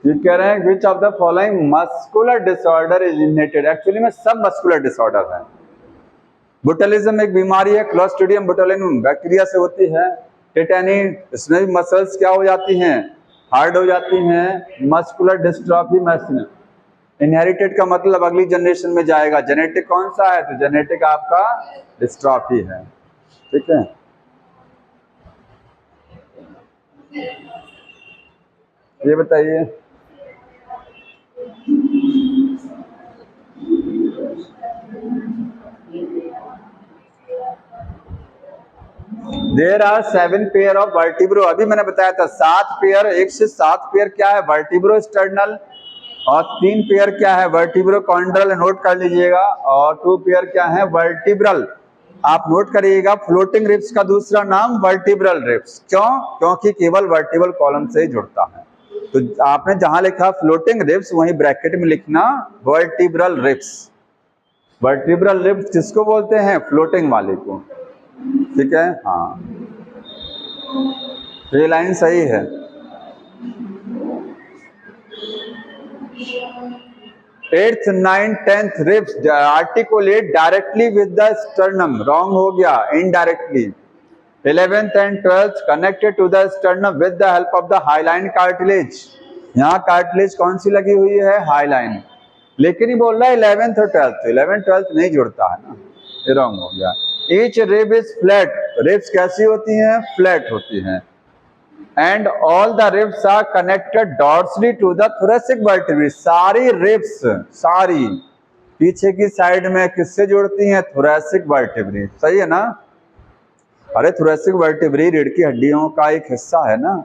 ये कह रहे हैं which of the following muscular disorder is innate. Actually में सब मस्कुलर डिसऑर्डर है। बोटुलिज्म एक बीमारी है, क्लोस्ट्रीडियम बोटुलिनम बैक्टीरिया से होती है। टिटेनी, इसमें भी मसल्स क्या हो जाती हैं? हार्ड हो जाती हैं। मस्कुलर डिस्ट्रॉफी मसल इनहेरिटेड का मतलब अगली जनरेशन में जाएगा। जेनेटिक कौन सा है? तो जेनेटिक आपका डिस्ट्रॉफी है, ठीक है। ये बताइए, there are 7 pair of vertebrae. अभी मैंने बताया था 7 पेयर, 1 से 7 पेयर क्या है? Vertebro sternal. और 3 पेयर क्या है? वर्टिब्रो कॉन्ड्रल, नोट कर लीजिएगा। और 2 पेयर क्या है? वर्टिब्रल। आप नोट करिएगा, फ्लोटिंग रिब्स का दूसरा नाम वर्टिब्रल रिब्स। क्यों? क्योंकि केवल वर्टिब्रल कॉलम से ही जुड़ता है। तो आपने जहां लिखा फ्लोटिंग रिब्स, वहीं ब्रैकेट में लिखना वर्टिब्रल रिब्स। वर्टिब्रल रिब्स किसको बोलते हैं? फ्लोटिंग वाले को, ठीक है। हाँ, ये लाइन सही है। Eighth 9th 10th ribs articulate directly with the sternum, wrong हो गया, indirectly. 11th and 12th connected to the sternum with the help of the hyaline cartilage. यहाँ कार्टिलेज कौन सी लगी हुई है? हाइलाइन। लेकिन ये बोल रहा है 11th और 12th, 11th 12th नहीं जुड़ता है ना, ये रॉन्ग हो गया। Each rib is flat, ribs कैसी होती हैं? फ्लैट होती हैं। And all the ribs are connected dorsally to the thoracic vertebrae. सारी रिब्स, सारी पीछे की साइड में किससे जुड़ती हैं? थोरेसिक वर्टिब्रे, सही है ना? अरे थोरेसिक वर्टिब्रे रीढ़ की हड्डियों का एक हिस्सा है ना,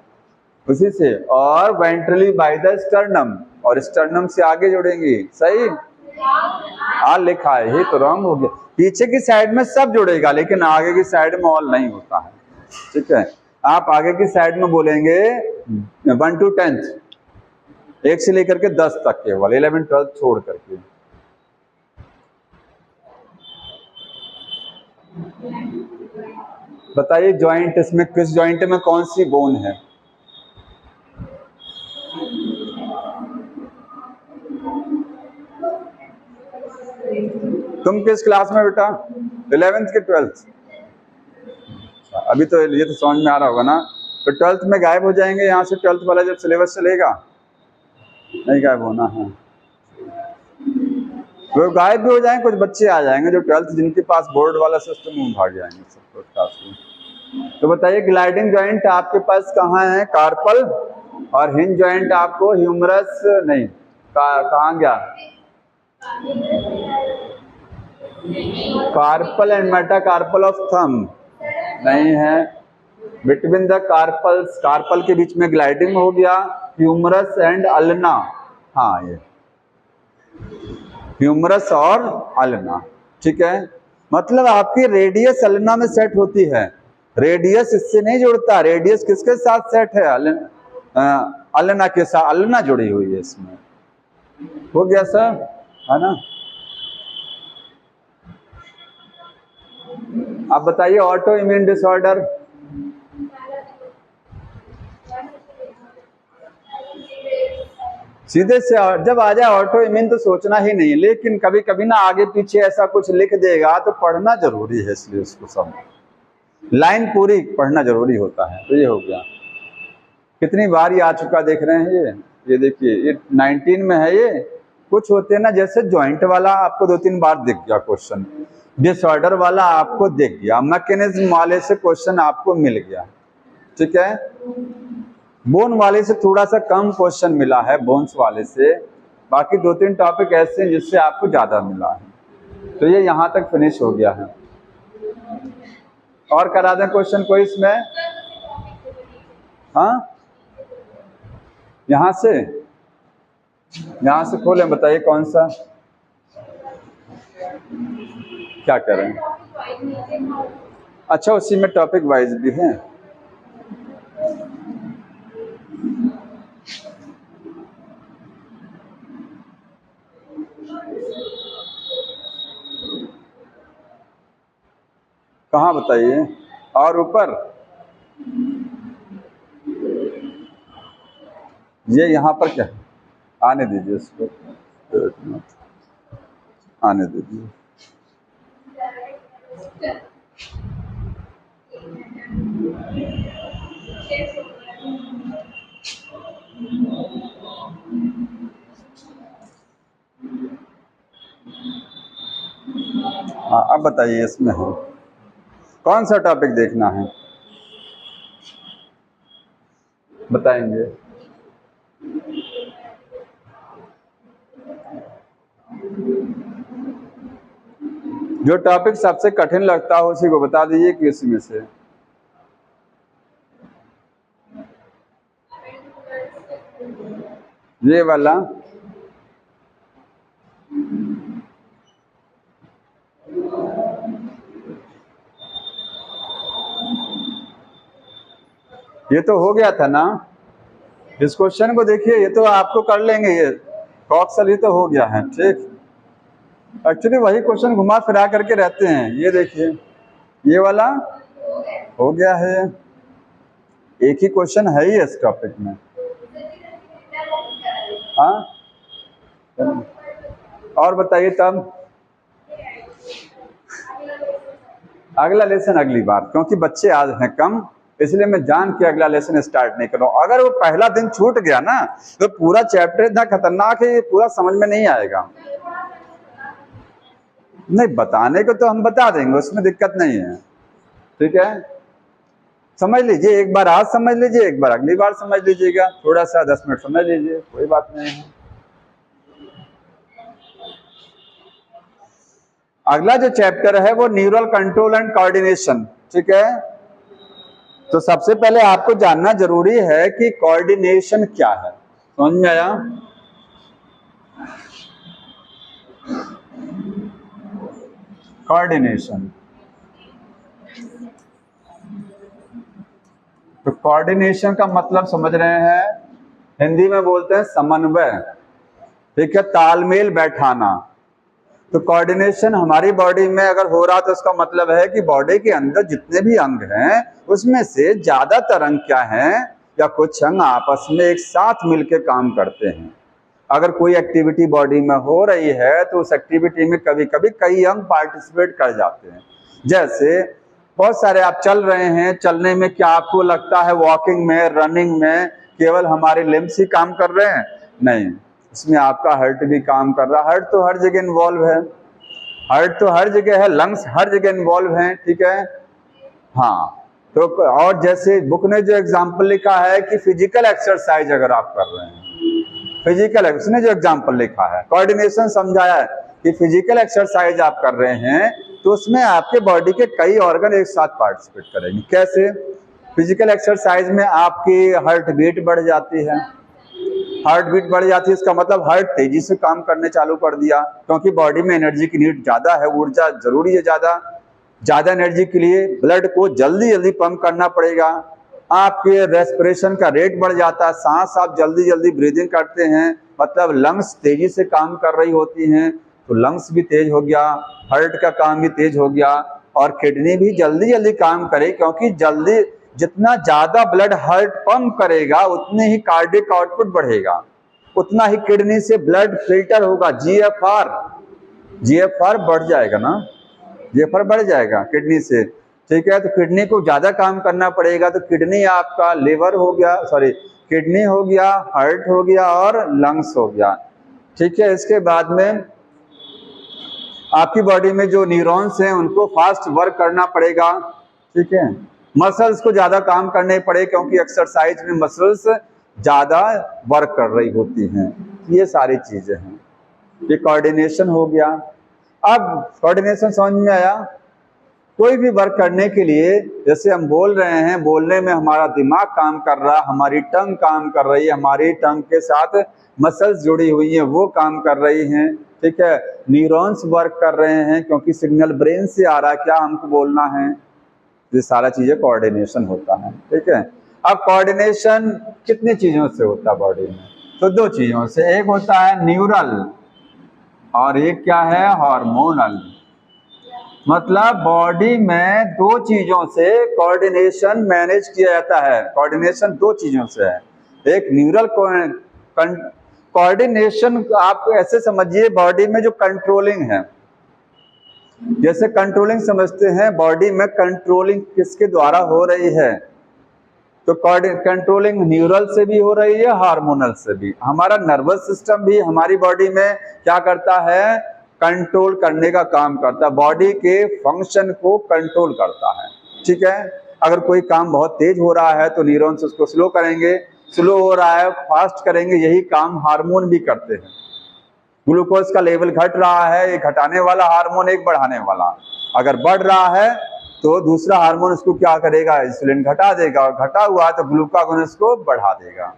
उसी से। और वेंट्रली बाय द स्टर्नम, और स्टर्नम से आगे जुड़ेंगी, सही। लिखा है, ये तो रॉन्ग हो गया। पीछे की साइड में सब जुड़ेगा, लेकिन आगे की साइड में ऑल नहीं होता है, ठीक है। आप आगे की साइड में बोलेंगे 1 to 10th, 1 से लेकर के 10 तक केवल, 11 12 छोड़ करके। बताइए जॉइंट, इसमें किस जॉइंट में कौन सी बोन है? तुम किस क्लास में बेटा? 11th के 12th? अभी तो ये तो समझ में आ रहा होगा ना। तो 12th में गायब हो जाएंगे यहाँ से, 12th वाला जब सिलेबस चलेगा नहीं गायब होना है। वो गायब भी हो जाएंगे, कुछ बच्चे आ जाएंगे जो 12th जिनके पास बोर्ड वाला सिस्टम, वो भाग जाएंगे सब क्लास में। तो बताइए ग्लाइडिंग जॉइंट आपके पास कहाँ है? कार्पल। और हिंज जॉइंट आपको ह्यूमरस नहीं, कहाँ गया? Carpal and metacarpal of thumb नहीं है। बिटवीन द कार्पल्स, कार्पल के बीच में ग्लाइडिंग हो गया। ह्यूमरस एंड अल्ना, हाँ ये ह्यूमरस और अल्ना, ठीक है। मतलब आपकी रेडियस अल्ना में सेट होती है, रेडियस इससे नहीं जुड़ता। रेडियस किसके साथ सेट है? अल्ना के साथ, अल्ना जुड़ी हुई है इसमें। हो गया सर, है ना? आप बताइए ऑटो इम्यून डिसऑर्डर। सीधे से जब आ जाए ऑटो इम्यून तो सोचना ही नहीं, लेकिन कभी कभी ना आगे पीछे ऐसा कुछ लिख देगा तो पढ़ना जरूरी है, इसलिए उसको सब लाइन पूरी पढ़ना जरूरी होता है। तो ये हो गया, कितनी बार ये आ चुका देख रहे हैं ये देखिए, ये 19 में है। ये कुछ होते हैं ना, जैसे जॉइंट वाला आपको 2-3 बार दिख गया क्वेश्चन, डिसऑर्डर वाला आपको दिख गया, मैकेनिज्म वाले से क्वेश्चन आपको मिल गया, ठीक है। बोन वाले से थोड़ा सा कम क्वेश्चन मिला है, बोन्स वाले से। बाकी 2-3 टॉपिक ऐसे हैं जिससे आपको ज्यादा मिला है। तो ये यहाँ तक फिनिश हो गया है। और करा दें क्वेश्चन कोई इसमें? हाँ, यहाँ से खोलें, बताइए कौन सा, क्या करें? अच्छा, उसी में टॉपिक वाइज भी है। कहाँ बताइए? और ऊपर ये यहाँ पर क्या, आने दीजिए इसको, आने दीजिए। हाँ, अब बताइए इसमें है कौन सा टॉपिक देखना है, बताएंगे? जो टॉपिक सबसे कठिन लगता हो उसी को बता दीजिए कि उसी में से। ये वाला ये तो हो गया था ना। इस क्वेश्चन को देखिए, ये तो आपको कर लेंगे, ये कॉक्सल, ये तो हो गया है, ठीक। एक्चुअली वही क्वेश्चन घुमा फिरा करके रहते हैं। ये देखिए, ये वाला हो गया है, एक ही क्वेश्चन है ही इस टॉपिक में। हाँ, और बताइए तब अगला लेसन अगली बार, क्योंकि बच्चे आज हैं कम, इसलिए मैं जान के अगला लेसन स्टार्ट नहीं कर रहा हूं। अगर वो पहला दिन छूट गया ना तो पूरा चैप्टर इतना खतरनाक है, ये पूरा समझ में नहीं आएगा। नहीं, बताने को तो हम बता देंगे, उसमें दिक्कत नहीं है, ठीक है। समझ लीजिए, एक बार आज समझ लीजिए, एक बार अगली बार समझ लीजिएगा, थोड़ा सा 10 मिनट समझ लीजिए, कोई बात नहीं है। अगला जो चैप्टर है वो न्यूरल कंट्रोल एंड कोऑर्डिनेशन, ठीक है। तो सबसे पहले आपको जानना जरूरी है कि कोऑर्डिनेशन क्या है, समझ में आया? कोऑर्डिनेशन, तो कोऑर्डिनेशन का मतलब समझ रहे हैं, हिंदी में बोलते हैं समन्वय, ठीक है, तालमेल बैठाना। तो कोऑर्डिनेशन हमारी बॉडी में अगर हो रहा तो उसका मतलब है कि बॉडी के अंदर जितने भी अंग हैं उसमें से ज्यादातर अंग क्या हैं या कुछ अंग आपस में एक साथ मिलकर काम करते हैं। अगर कोई एक्टिविटी बॉडी में हो रही है तो उस एक्टिविटी में कभी कभी कई अंग पार्टिसिपेट कर जाते हैं। जैसे बहुत सारे आप चल रहे हैं, चलने में क्या आपको लगता है वॉकिंग में, रनिंग में केवल हमारे लिम्स ही काम कर रहे हैं? नहीं, इसमें आपका हार्ट भी काम कर रहा है। हार्ट तो हर जगह इन्वॉल्व है, हार्ट तो हर जगह है, लंग्स हर जगह इन्वॉल्व हैं, ठीक है। हाँ, तो और जैसे बुक ने जो एग्जाम्पल लिखा है कि फिजिकल एक्सरसाइज अगर आप कर रहे हैं, फिजिकल उसने जो एग्जाम्पल लिखा है, कोऑर्डिनेशन समझाया है कि फिजिकल एक्सरसाइज आप कर रहे हैं तो उसमें आपके बॉडी के कई ऑर्गन एक साथ पार्टिसिपेट करेंगे। कैसे? फिजिकल एक्सरसाइज में आपकी हार्ट बीट बढ़ जाती है, हार्ट बीट बढ़ जाती है, इसका मतलब हार्ट तेजी से काम करने चालू कर दिया, क्योंकि बॉडी में एनर्जी की नीड ज्यादा है, ऊर्जा जरूरी है, ज्यादा एनर्जी के लिए ब्लड को जल्दी जल्दी पंप करना पड़ेगा। आपके रेस्पिरेशन का रेट बढ़ जाता है, सांस आप जल्दी जल्दी ब्रीदिंग करते हैं, मतलब लंग्स तेजी से काम कर रही होती हैं, तो लंग्स भी तेज हो गया, हार्ट का काम भी तेज हो गया, और किडनी भी जल्दी जल्दी काम करे, क्योंकि जल्दी जितना ज्यादा ब्लड हार्ट पंप करेगा उतने ही कार्डियक आउटपुट बढ़ेगा, उतना ही किडनी से ब्लड फिल्टर होगा, जीएफआर बढ़ जाएगा ना, जीएफआर बढ़ जाएगा किडनी से, ठीक है। तो किडनी को ज्यादा काम करना पड़ेगा, तो किडनी आपका लिवर हो गया, सॉरी किडनी हो गया, हार्ट हो गया और लंग्स हो गया, ठीक है। इसके बाद में आपकी बॉडी में जो न्यूरॉन्स हैं उनको फास्ट वर्क करना पड़ेगा, ठीक है। मसल्स को ज्यादा काम करने पड़े, क्योंकि एक्सरसाइज में मसल्स ज्यादा वर्क कर रही होती हैं। ये सारी चीजें हैं, ये कोऑर्डिनेशन हो गया। अब कोऑर्डिनेशन समझ में आया? कोई भी वर्क करने के लिए, जैसे हम बोल रहे हैं, बोलने में हमारा दिमाग काम कर रहा है, हमारी टंग काम कर रही है, हमारी टंग के साथ मसल्स जुड़ी हुई हैं वो काम कर रही हैं, ठीक है। न्यूरॉन्स वर्क कर रहे हैं, क्योंकि सिग्नल ब्रेन से आ रहा है क्या हमको बोलना है, ये सारा चीजें कोऑर्डिनेशन होता है, ठीक है। अब कोऑर्डिनेशन कितनी चीजों से होता है बॉडी में? तो दो चीजों से, एक होता है न्यूरल और एक क्या है, हार्मोनल। मतलब बॉडी में दो चीजों से कोऑर्डिनेशन मैनेज किया जाता है। कोऑर्डिनेशन दो चीजों से है, एक न्यूरल कोऑर्डिनेशन आप ऐसे समझिए, बॉडी में जो कंट्रोलिंग है, जैसे कंट्रोलिंग समझते हैं, बॉडी में कंट्रोलिंग किसके द्वारा हो रही है? तो कंट्रोलिंग न्यूरल से भी हो रही है, हार्मोनल से भी। हमारा नर्वस सिस्टम भी हमारी बॉडी में क्या करता है? कंट्रोल करने का काम करता है, बॉडी के फंक्शन को कंट्रोल करता है, ठीक है। अगर कोई काम बहुत तेज हो रहा है तो न्यूरॉन्स उसको स्लो करेंगे, स्लो हो रहा है फास्ट करेंगे, यही काम हार्मोन भी करते हैं। ग्लूकोज का लेवल घट रहा है, एक घटाने वाला हार्मोन, एक बढ़ाने वाला। अगर बढ़ रहा है तो दूसरा हार्मोन उसको क्या करेगा? इंसुलिन घटा देगा, और घटा हुआ है तो ग्लूकागोन को बढ़ा देगा।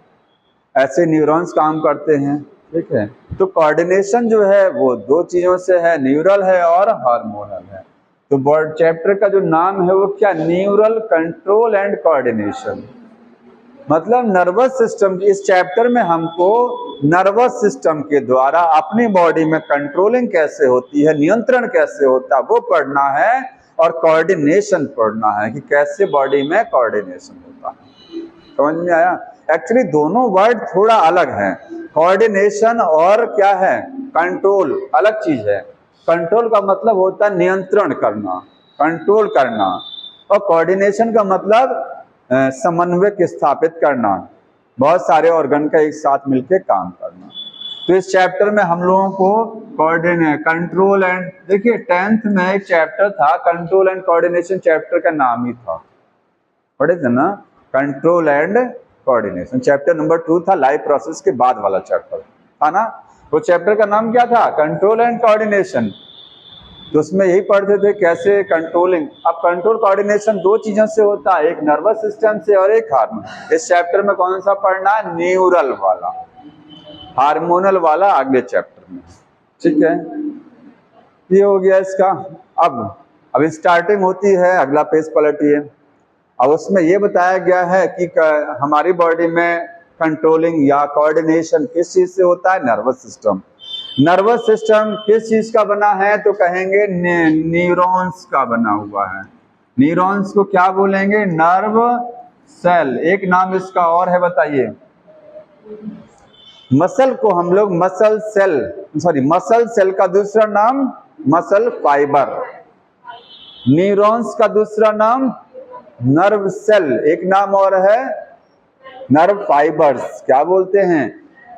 ऐसे न्यूरॉन्स काम करते हैं, ठीक है। तो कोऑर्डिनेशन जो है वो दो चीजों से है, न्यूरल है और हार्मोनल है। तो वर्ड चैप्टर का जो नाम है वो क्या? Neural control and coordination. मतलब नर्वस सिस्टम, इस चैप्टर में हमको नर्वस सिस्टम के द्वारा अपनी बॉडी में कंट्रोलिंग कैसे होती है, नियंत्रण कैसे होता है वो पढ़ना है, और कोऑर्डिनेशन पढ़ना है कि कैसे बॉडी में कोऑर्डिनेशन होता है। समझ में आया? एक्चुअली दोनों वर्ड थोड़ा अलग हैं, कोऑर्डिनेशन और क्या है, कंट्रोल अलग चीज है। कंट्रोल का मतलब होता है नियंत्रण करना, कंट्रोल करना, और कोऑर्डिनेशन का मतलब समन्वय स्थापित करना, बहुत सारे ऑर्गन का एक साथ मिलकर काम करना। तो इस चैप्टर में हम लोगों को कोऑर्डिनेट, कंट्रोल एंड, देखिए 10th में एक चैप्टर था कंट्रोल एंड कोऑर्डिनेशन, चैप्टर का नाम ही था, पढ़े थे ना, control and coordination. Chapter number 2 था, लाइफ प्रोसेस के बाद वाला चैप्टर था ना, वो चैप्टर का नाम क्या था? Control and coordination. तो उसमें यही पढ़ते थे कैसे कंट्रोलिंग। अब कंट्रोल कोऑर्डिनेशन दो चीजों से होता है, एक नर्वस सिस्टम से और एक हार्मोन। इस चैप्टर में कौन सा पढ़ना है? न्यूरल वाला, हार्मोनल वाला अगले चैप्टर में, ठीक है। ये हो गया इसका। अब स्टार्टिंग होती है, अगला पेज पलटिए। अब उसमें ये बताया गया है कि हमारी बॉडी में कंट्रोलिंग या कोऑर्डिनेशन किस चीज से होता है? Nervous system. नर्वस सिस्टम किस चीज का बना है तो कहेंगे न्यूरॉन्स का बना हुआ है। न्यूरॉन्स को क्या बोलेंगे? Nerve cell. एक नाम इसका और है, बताइए। मसल को हम लोग muscle cell, sorry muscle cell का दूसरा नाम मसल फाइबर, न्यूरॉन्स का दूसरा नाम नर्व सेल, एक नाम और है नर्व फाइबर्स। क्या बोलते हैं?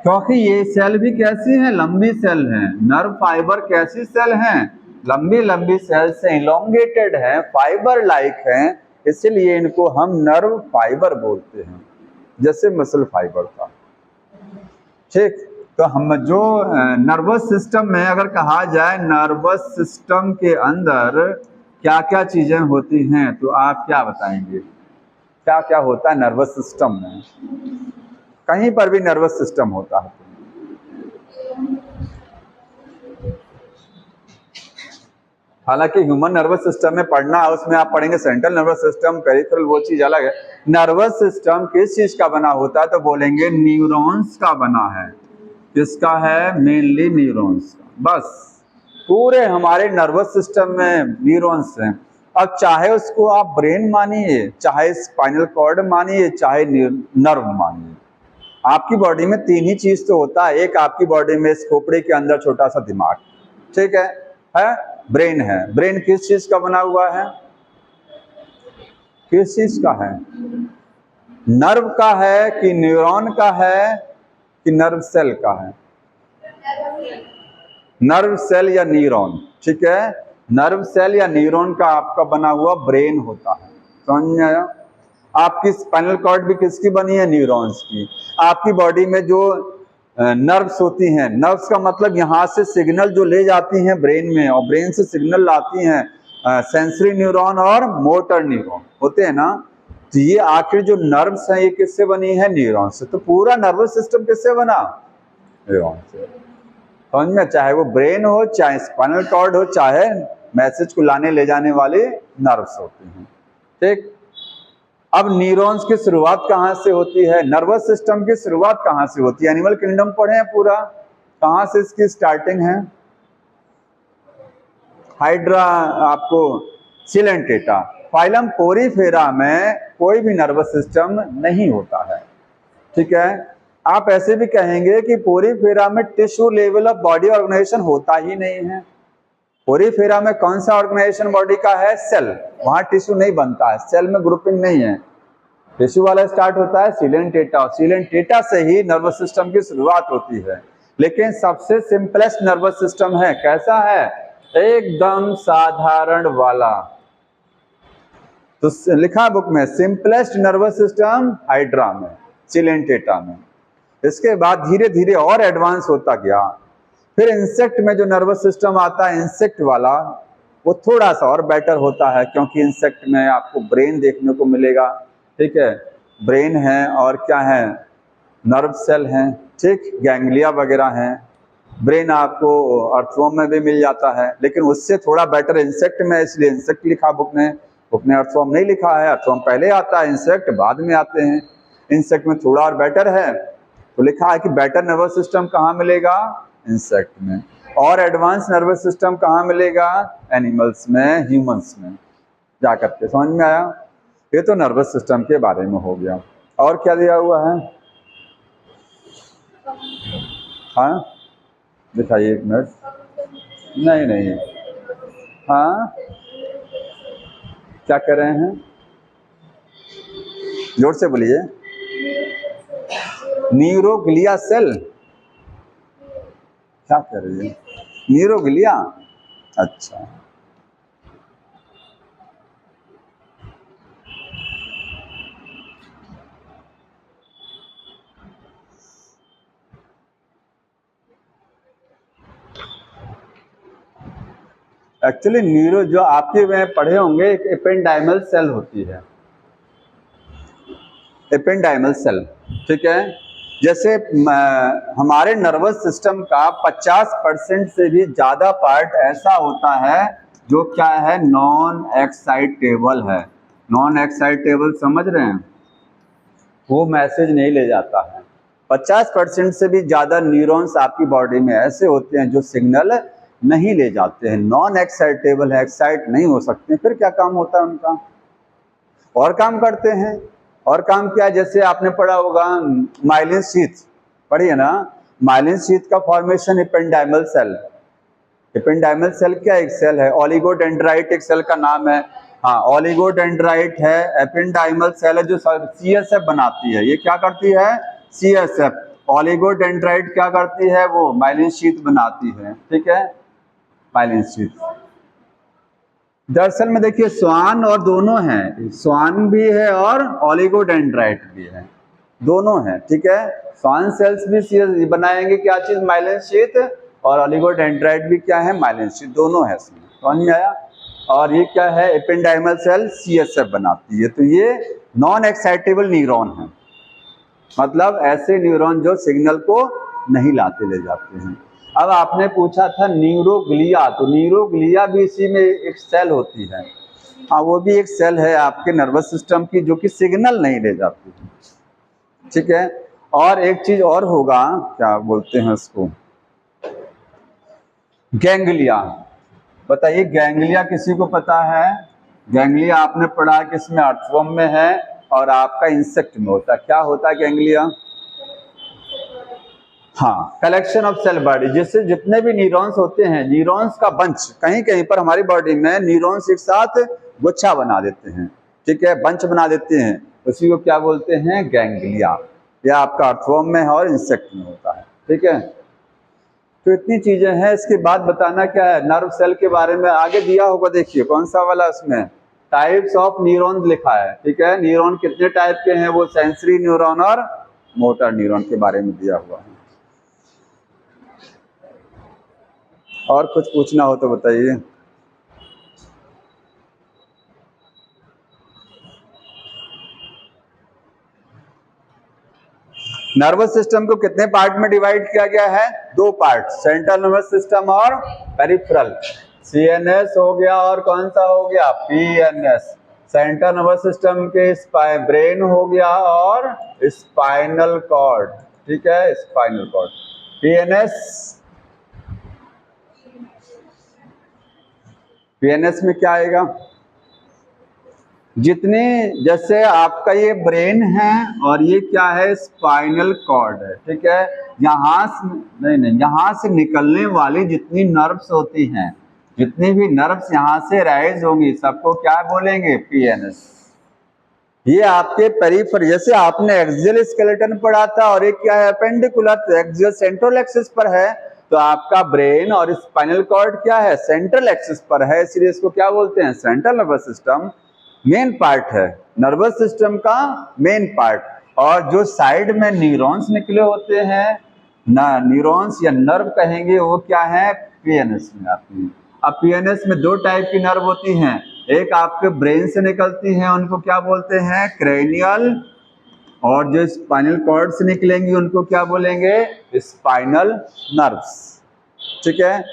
क्योंकि ये सेल भी कैसी हैं? लंबी सेल हैं। नर्व फाइबर कैसी सेल हैं? लंबी लंबी सेल से इलोंगेटेड है, फाइबर लाइक हैं, इसलिए इनको हम नर्व फाइबर बोलते हैं, जैसे मसल फाइबर था। ठीक, तो हम जो नर्वस सिस्टम में अगर कहा जाए नर्वस सिस्टम के अंदर क्या क्या चीजें होती हैं तो आप क्या बताएंगे? क्या क्या होता है नर्वस सिस्टम में? कहीं पर भी नर्वस सिस्टम होता है। हालांकि ह्यूमन नर्वस सिस्टम में पढ़ना है, उसमें आप पढ़ेंगे सेंट्रल नर्वस सिस्टम, पेरिफेरल, वो चीज अलग है। नर्वस सिस्टम किस चीज का बना होता है तो बोलेंगे न्यूरॉन्स का बना है। किसका है? मेनली न्यूरॉन्स का। बस पूरे हमारे नर्वस सिस्टम में न्यूरॉन्स हैं। अब चाहे उसको आप ब्रेन मानिए, चाहे स्पाइनल कॉर्ड मानिए, चाहे नर्व मानिए, आपकी बॉडी में तीन ही चीज तो होता है। एक आपकी बॉडी में इस खोपड़ी के अंदर छोटा सा दिमाग, ठीक है ब्रेन है। ब्रेन किस चीज का बना हुआ है? किस चीज का है? नर्व का है कि न्यूरॉन का है कि नर्व सेल का है? नर्व सेल या न्यूरॉन, ठीक है। नर्व सेल या न्यूरॉन का आपका बना हुआ ब्रेन होता है। समझ में आया? आपकी स्पाइनल कॉर्ड भी किसकी बनी है? न्यूरॉन्स की। आपकी बॉडी में जो नर्व्स होती हैं, नर्व्स का मतलब यहाँ से सिग्नल जो ले जाती हैं ब्रेन में, और ब्रेन से सिग्नल लाती हैं सेंसरी न्यूरॉन और मोटर न्यूरॉन होते हैं ना। तो ये आखिर जो नर्व्स हैं ये किससे बनी है? न्यूरॉन से। तो पूरा नर्वस सिस्टम किससे बना? न्यूरॉन से। समझ में? चाहे वो ब्रेन हो, चाहे स्पाइनल कॉर्ड हो, चाहे मैसेज को लाने ले जाने वाले नर्व्स होते हैं। ठीक, अब न्यूरॉन्स की शुरुआत कहाँ से होती है? नर्वस सिस्टम की शुरुआत कहाँ से होती है? एनिमल किंगडम पढ़े हैं पूरा, कहाँ से इसकी स्टार्टिंग है? हाइड्रा, आपको सिलेंटेटा। फाइलम पोरीफेरा में कोई भी नर्वस सिस्टम नहीं होता है, ठीक है। आप ऐसे भी कहेंगे कि पोरीफेरा में tissue level of body organisation होता ही नहीं है। पोरीफेरा में कौन सा ऑर्गेनाइजेशन बॉडी का है? सेल। वहां टिश्यू नहीं बनता है, सेल में ग्रुपिंग नहीं है। टिश्यू वाला स्टार्ट होता है सिलेंटेटा, सिलेंटेटा से ही नर्वस सिस्टम की शुरुआत होती है। लेकिन सबसे सिंपलेस्ट नर्वस सिस्टम है, कैसा है? एकदम साधारण वाला। तो लिखा बुक में सिंपलेस्ट नर्वस सिस्टम हाइड्रा में, सिलेंटेटा में। इसके बाद धीरे धीरे और एडवांस होता गया। फिर इंसेक्ट में जो नर्वस सिस्टम आता है, इंसेक्ट वाला, वो थोड़ा सा और बेटर होता है, क्योंकि इंसेक्ट में आपको ब्रेन देखने को मिलेगा, ठीक है। ब्रेन है और क्या है? नर्व सेल हैं, ठीक, गैंग्लिया वगैरह हैं। ब्रेन आपको अर्थवॉर्म में भी मिल जाता है, लेकिन उससे थोड़ा बेटर इंसेक्ट में, इसलिए इंसेक्ट लिखा बुक में। बुक में अर्थवॉर्म नहीं लिखा है, अर्थवॉर्म पहले आता है, इंसेक्ट बाद में आते हैं। इंसेक्ट में थोड़ा और बेटर है, तो लिखा है कि बेटर नर्वस सिस्टम कहाँ मिलेगा? इंसेक्ट में। और एडवांस नर्वस सिस्टम कहाँ मिलेगा? एनिमल्स में, ह्यूमंस में जा करके। समझ में आया? ये तो नर्वस सिस्टम के बारे में हो गया। और क्या दिया हुआ है? हाँ दिखाइए, एक मिनट। नहीं नहीं, हाँ क्या कर रहे हैं? जोर से बोलिए। न्यूरोग्लिया सेल, क्या कर रही है? न्यूरोग्लिया, अच्छा। एक्चुअली न्यूरो जो आपके में पढ़े होंगे, एक एपेंडाइमल सेल होती है, एपेंडाइमल सेल, ठीक है। जैसे हमारे नर्वस सिस्टम का 50% से भी ज्यादा पार्ट ऐसा होता है जो क्या है? नॉन एक्साइटेबल है। नॉन एक्साइटेबल समझ रहे हैं? वो मैसेज नहीं ले जाता है, 50% से भी ज्यादा न्यूरॉन्स आपकी बॉडी में ऐसे होते हैं जो सिग्नल नहीं ले जाते हैं, नॉन एक्साइटेबल है, एक्साइट नहीं हो सकते। फिर क्या काम होता है उनका? और काम करते हैं। और काम क्या है? जैसे आपने पढ़ा होगा माइलिन शीथ, पढ़िए ना, माइलिन शीथ का formation ependymal cell. Ependymal cell क्या एक सेल है? ओलिगोडेंड्राइट एक सेल का नाम है। हाँ, ओलिगोडेंड्राइट है, एपेंडाइमल सेल है जो सीएसएफ बनाती है। ये क्या करती है? सीएसएफ। ओलिगोडेंड्राइट क्या करती है? वो माइलिन शीथ बनाती है, ठीक है, माइलिन शीथ। दरअसल में देखिए स्वान और दोनों हैं, स्वान भी है और ओलिगोडेंड्राइट भी है, दोनों हैं, ठीक है। स्वान सेल्स भी बनाएंगे क्या चीज? माइलिन शीथ, और ओलिगोडेंड्राइट भी क्या है? माइलिन शीथ, दोनों है इसमें, समझ में आया? और ये क्या है? एपेंडाइमल सेल सीएसएफ बनाती है। तो ये नॉन एक्साइटेबल न्यूरॉन है, मतलब ऐसे न्यूरॉन जो सिग्नल को नहीं लाते ले जाते हैं। अब आपने पूछा था न्यूरोग्लिया, तो न्यूरोग्लिया भी इसी में एक सेल होती है। हाँ, वो भी एक सेल है आपके नर्वस सिस्टम की जो कि सिग्नल नहीं ले जाती है, ठीक है। और एक चीज और होगा, क्या बोलते हैं उसको? गैंग्लिया। बताइए, गैंग्लिया किसी को पता है? गैंग्लिया आपने पढ़ा किसमें? अर्थवर्म में है और आपका इंसेक्ट में होता है। क्या होता है गैंग्लिया? हाँ, कलेक्शन ऑफ सेल बॉडी, जिससे जितने भी न्यूरॉन्स होते हैं, न्यूरॉन्स का बंच, कहीं कहीं पर हमारी बॉडी में न्यूरॉन्स एक साथ गुच्छा बना देते हैं, ठीक है, बंच बना देते हैं, उसी को क्या बोलते हैं? गैंग्लिया। यह आपका अर्थवर्म में है और इंसेक्ट में होता है, ठीक है। तो इतनी चीजें हैं। इसके बाद बताना क्या है? नर्व सेल के बारे में आगे दिया होगा, देखिए कौन सा वाला, उसमें टाइप्स ऑफ न्यूरॉन लिखा है, ठीक है। न्यूरॉन कितने टाइप के हैं? वो सेंसरी न्यूरॉन और मोटर न्यूरॉन के बारे में दिया हुआ है। और कुछ पूछना हो तो बताइए। नर्वस सिस्टम को कितने पार्ट में डिवाइड किया गया है? 2 पार्ट, सेंट्रल नर्वस सिस्टम और पेरिफेरल। सीएनएस हो गया और कौन सा हो गया? पीएनएस। सेंट्रल नर्वस सिस्टम के ब्रेन हो गया और स्पाइनल कॉर्ड, ठीक है, स्पाइनल कॉर्ड। पीएनएस में क्या आएगा? जितने, जैसे आपका ये ब्रेन है और ये क्या है? स्पाइनल कॉर्ड है, ठीक है। यहाँ से यहाँ से निकलने वाली जितनी नर्व्स होती हैं, जितनी भी नर्व्स यहाँ से राइज होंगी, सबको क्या बोलेंगे? पीएनएस। ये आपके पेरिफेरल, जैसे आपने एक्सियल स्केलेटन पढ़ा था और एक क्या है? अपेंडिकुलर। एक्सियल सेंट्रल एक्सिस पर है, तो आपका ब्रेन और स्पाइनल कॉर्ड क्या है? सेंट्रल एक्सिस पर है, इसलिए इसको क्या बोलते हैं? Central nervous system main part है, नर्वस सिस्टम का मेन पार्ट। और जो साइड में न्यूरॉन्स निकले होते हैं ना, न्यूरॉन्स या नर्व कहेंगे, वो क्या है? पीएनएस में आती है। अब पीएनएस में 2 टाइप की नर्व होती हैं, एक आपके ब्रेन से निकलती हैं, उनको क्या बोलते हैं? क्रेनियल, और जो स्पाइनल कॉर्ड से निकलेंगी उनको क्या बोलेंगे? स्पाइनल नर्व्स, ठीक है।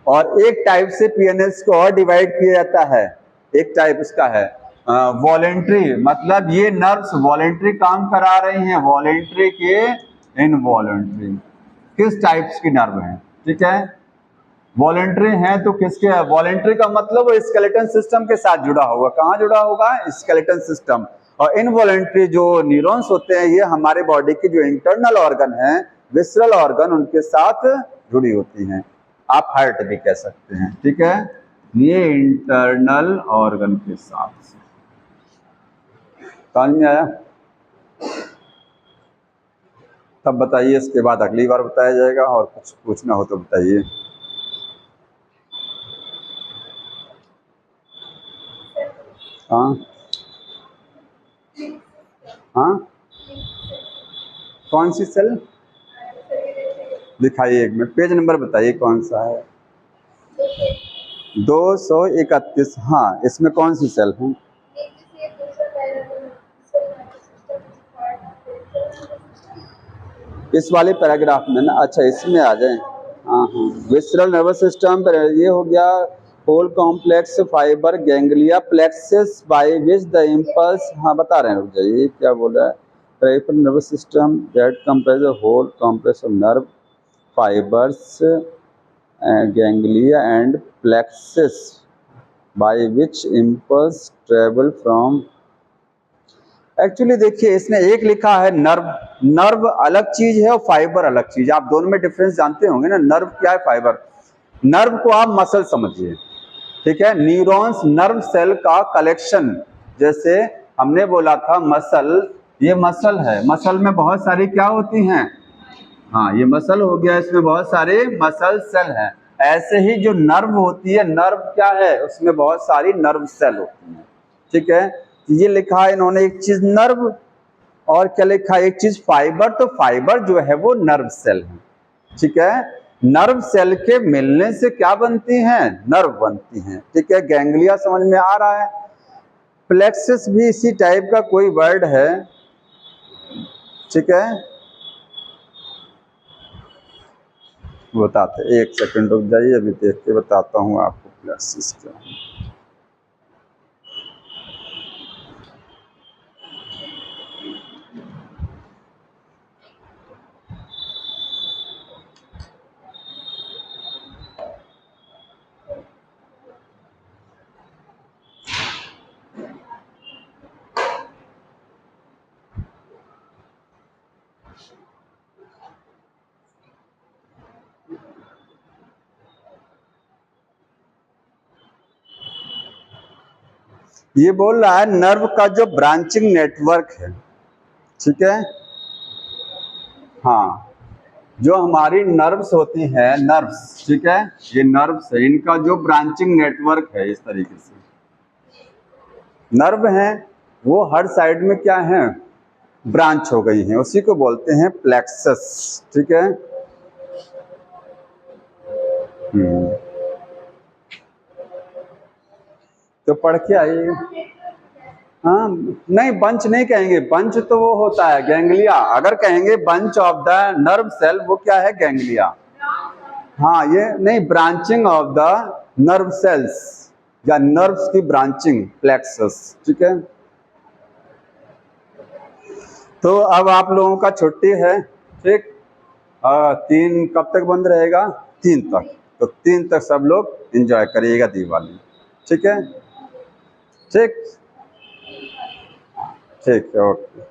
और एक टाइप से पीएनएस को और डिवाइड किया जाता है, एक टाइप इसका है वॉलेंट्री, मतलब ये नर्व्स वॉलेंट्री काम करा रही हैं, वॉलेंट्री के इनवॉलेंट्री। किस टाइप्स की नर्व है? ठीक है, वॉलेंट्री है तो किसके? वॉलेंट्री का मतलब स्केलेटन सिस्टम के साथ जुड़ा होगा। कहाँ जुड़ा होगा? Skeleton system. और इनवॉलेंट्री जो न्यूरॉन्स होते हैं, ये हमारे बॉडी की जो इंटरनल ऑर्गन है, विसरल ऑर्गन, उनके साथ जुड़ी होती हैं। आप हार्ट भी कह सकते हैं, ठीक है, ये इंटरनल ऑर्गन के साथ। समझ में आया? तब बताइए, इसके बाद अगली बार बताया जाएगा। और कुछ पूछना हो तो बताइए। हाँ हाँ, कौन सी सेल दिखाइए? एक मिनट, पेज नंबर बताइए कौन सा है? 231। हाँ, इसमें कौन सी सेल है? इस वाले पैराग्राफ में ना? अच्छा, इसमें आ जाए। हाँ हाँ, विसरल नर्वस सिस्टम पर ये हो गया। Whole complex fibre ganglia plexus by which the impulse, हाँ बता रहे हैं, रुक जाइए, क्या बोल रहा है? peripheral nervous system that comprises a whole complex of nerve fibers, ganglia and plexus by which impulse travel from। Actually देखिए इसने एक लिखा है नर्व, नर्व अलग चीज है और फाइबर अलग चीज है। आप दोनों में डिफरेंस जानते होंगे ना, नर्व क्या है फाइबर। नर्व को आप मसल समझिए, ठीक है, न्यूरॉन्स नर्व सेल का कलेक्शन। जैसे हमने बोला था मसल, ये मसल है, मसल में बहुत सारी क्या होती हैं, हाँ ये मसल हो गया, इसमें बहुत सारे मसल सेल हैं। ऐसे ही जो नर्व होती है, नर्व क्या है, उसमें बहुत सारी नर्व सेल होती हैं, ठीक है। ये लिखा है इन्होंने एक चीज नर्व, और क्या लिखा है एक चीज फाइबर। तो फाइबर जो है वो नर्व सेल है, ठीक है। नर्व सेल के मिलने से क्या बनती हैं, नर्व बनती हैं, ठीक है। गैंग्लिया समझ में आ रहा है। प्लेक्सस भी इसी टाइप का कोई वर्ड है, ठीक है। बताते, एक सेकंड रुक जाइए, अभी देख के बताता हूँ आपको प्लेक्सस क्या है। ये बोल रहा है नर्व का जो ब्रांचिंग नेटवर्क है, ठीक है, हाँ, जो हमारी नर्व्स होती हैं, नर्व्स, ठीक है, ये नर्व्स है, इनका जो ब्रांचिंग नेटवर्क है, इस तरीके से नर्व हैं, वो हर साइड में क्या है, ब्रांच हो गई हैं, उसी को बोलते हैं प्लेक्सस, ठीक है। तो पढ़ के आइए। हाँ नहीं, बंच नहीं कहेंगे, बंच तो वो होता है गैंग्लिया। अगर कहेंगे bunch of the nerve cell, वो क्या है, गैंग्लिया। हाँ ये नहीं, branching of the nerve cells या नर्व्स की ब्रांचिंग, प्लेक्सस, ठीक है। तो अब आप लोगों का छुट्टी है, ठीक। 3 कब तक बंद रहेगा, 3 तक। तो 3 तक सब लोग एंजॉय करिएगा दिवाली, ठीक है, ठीक, ठीक है, ओके।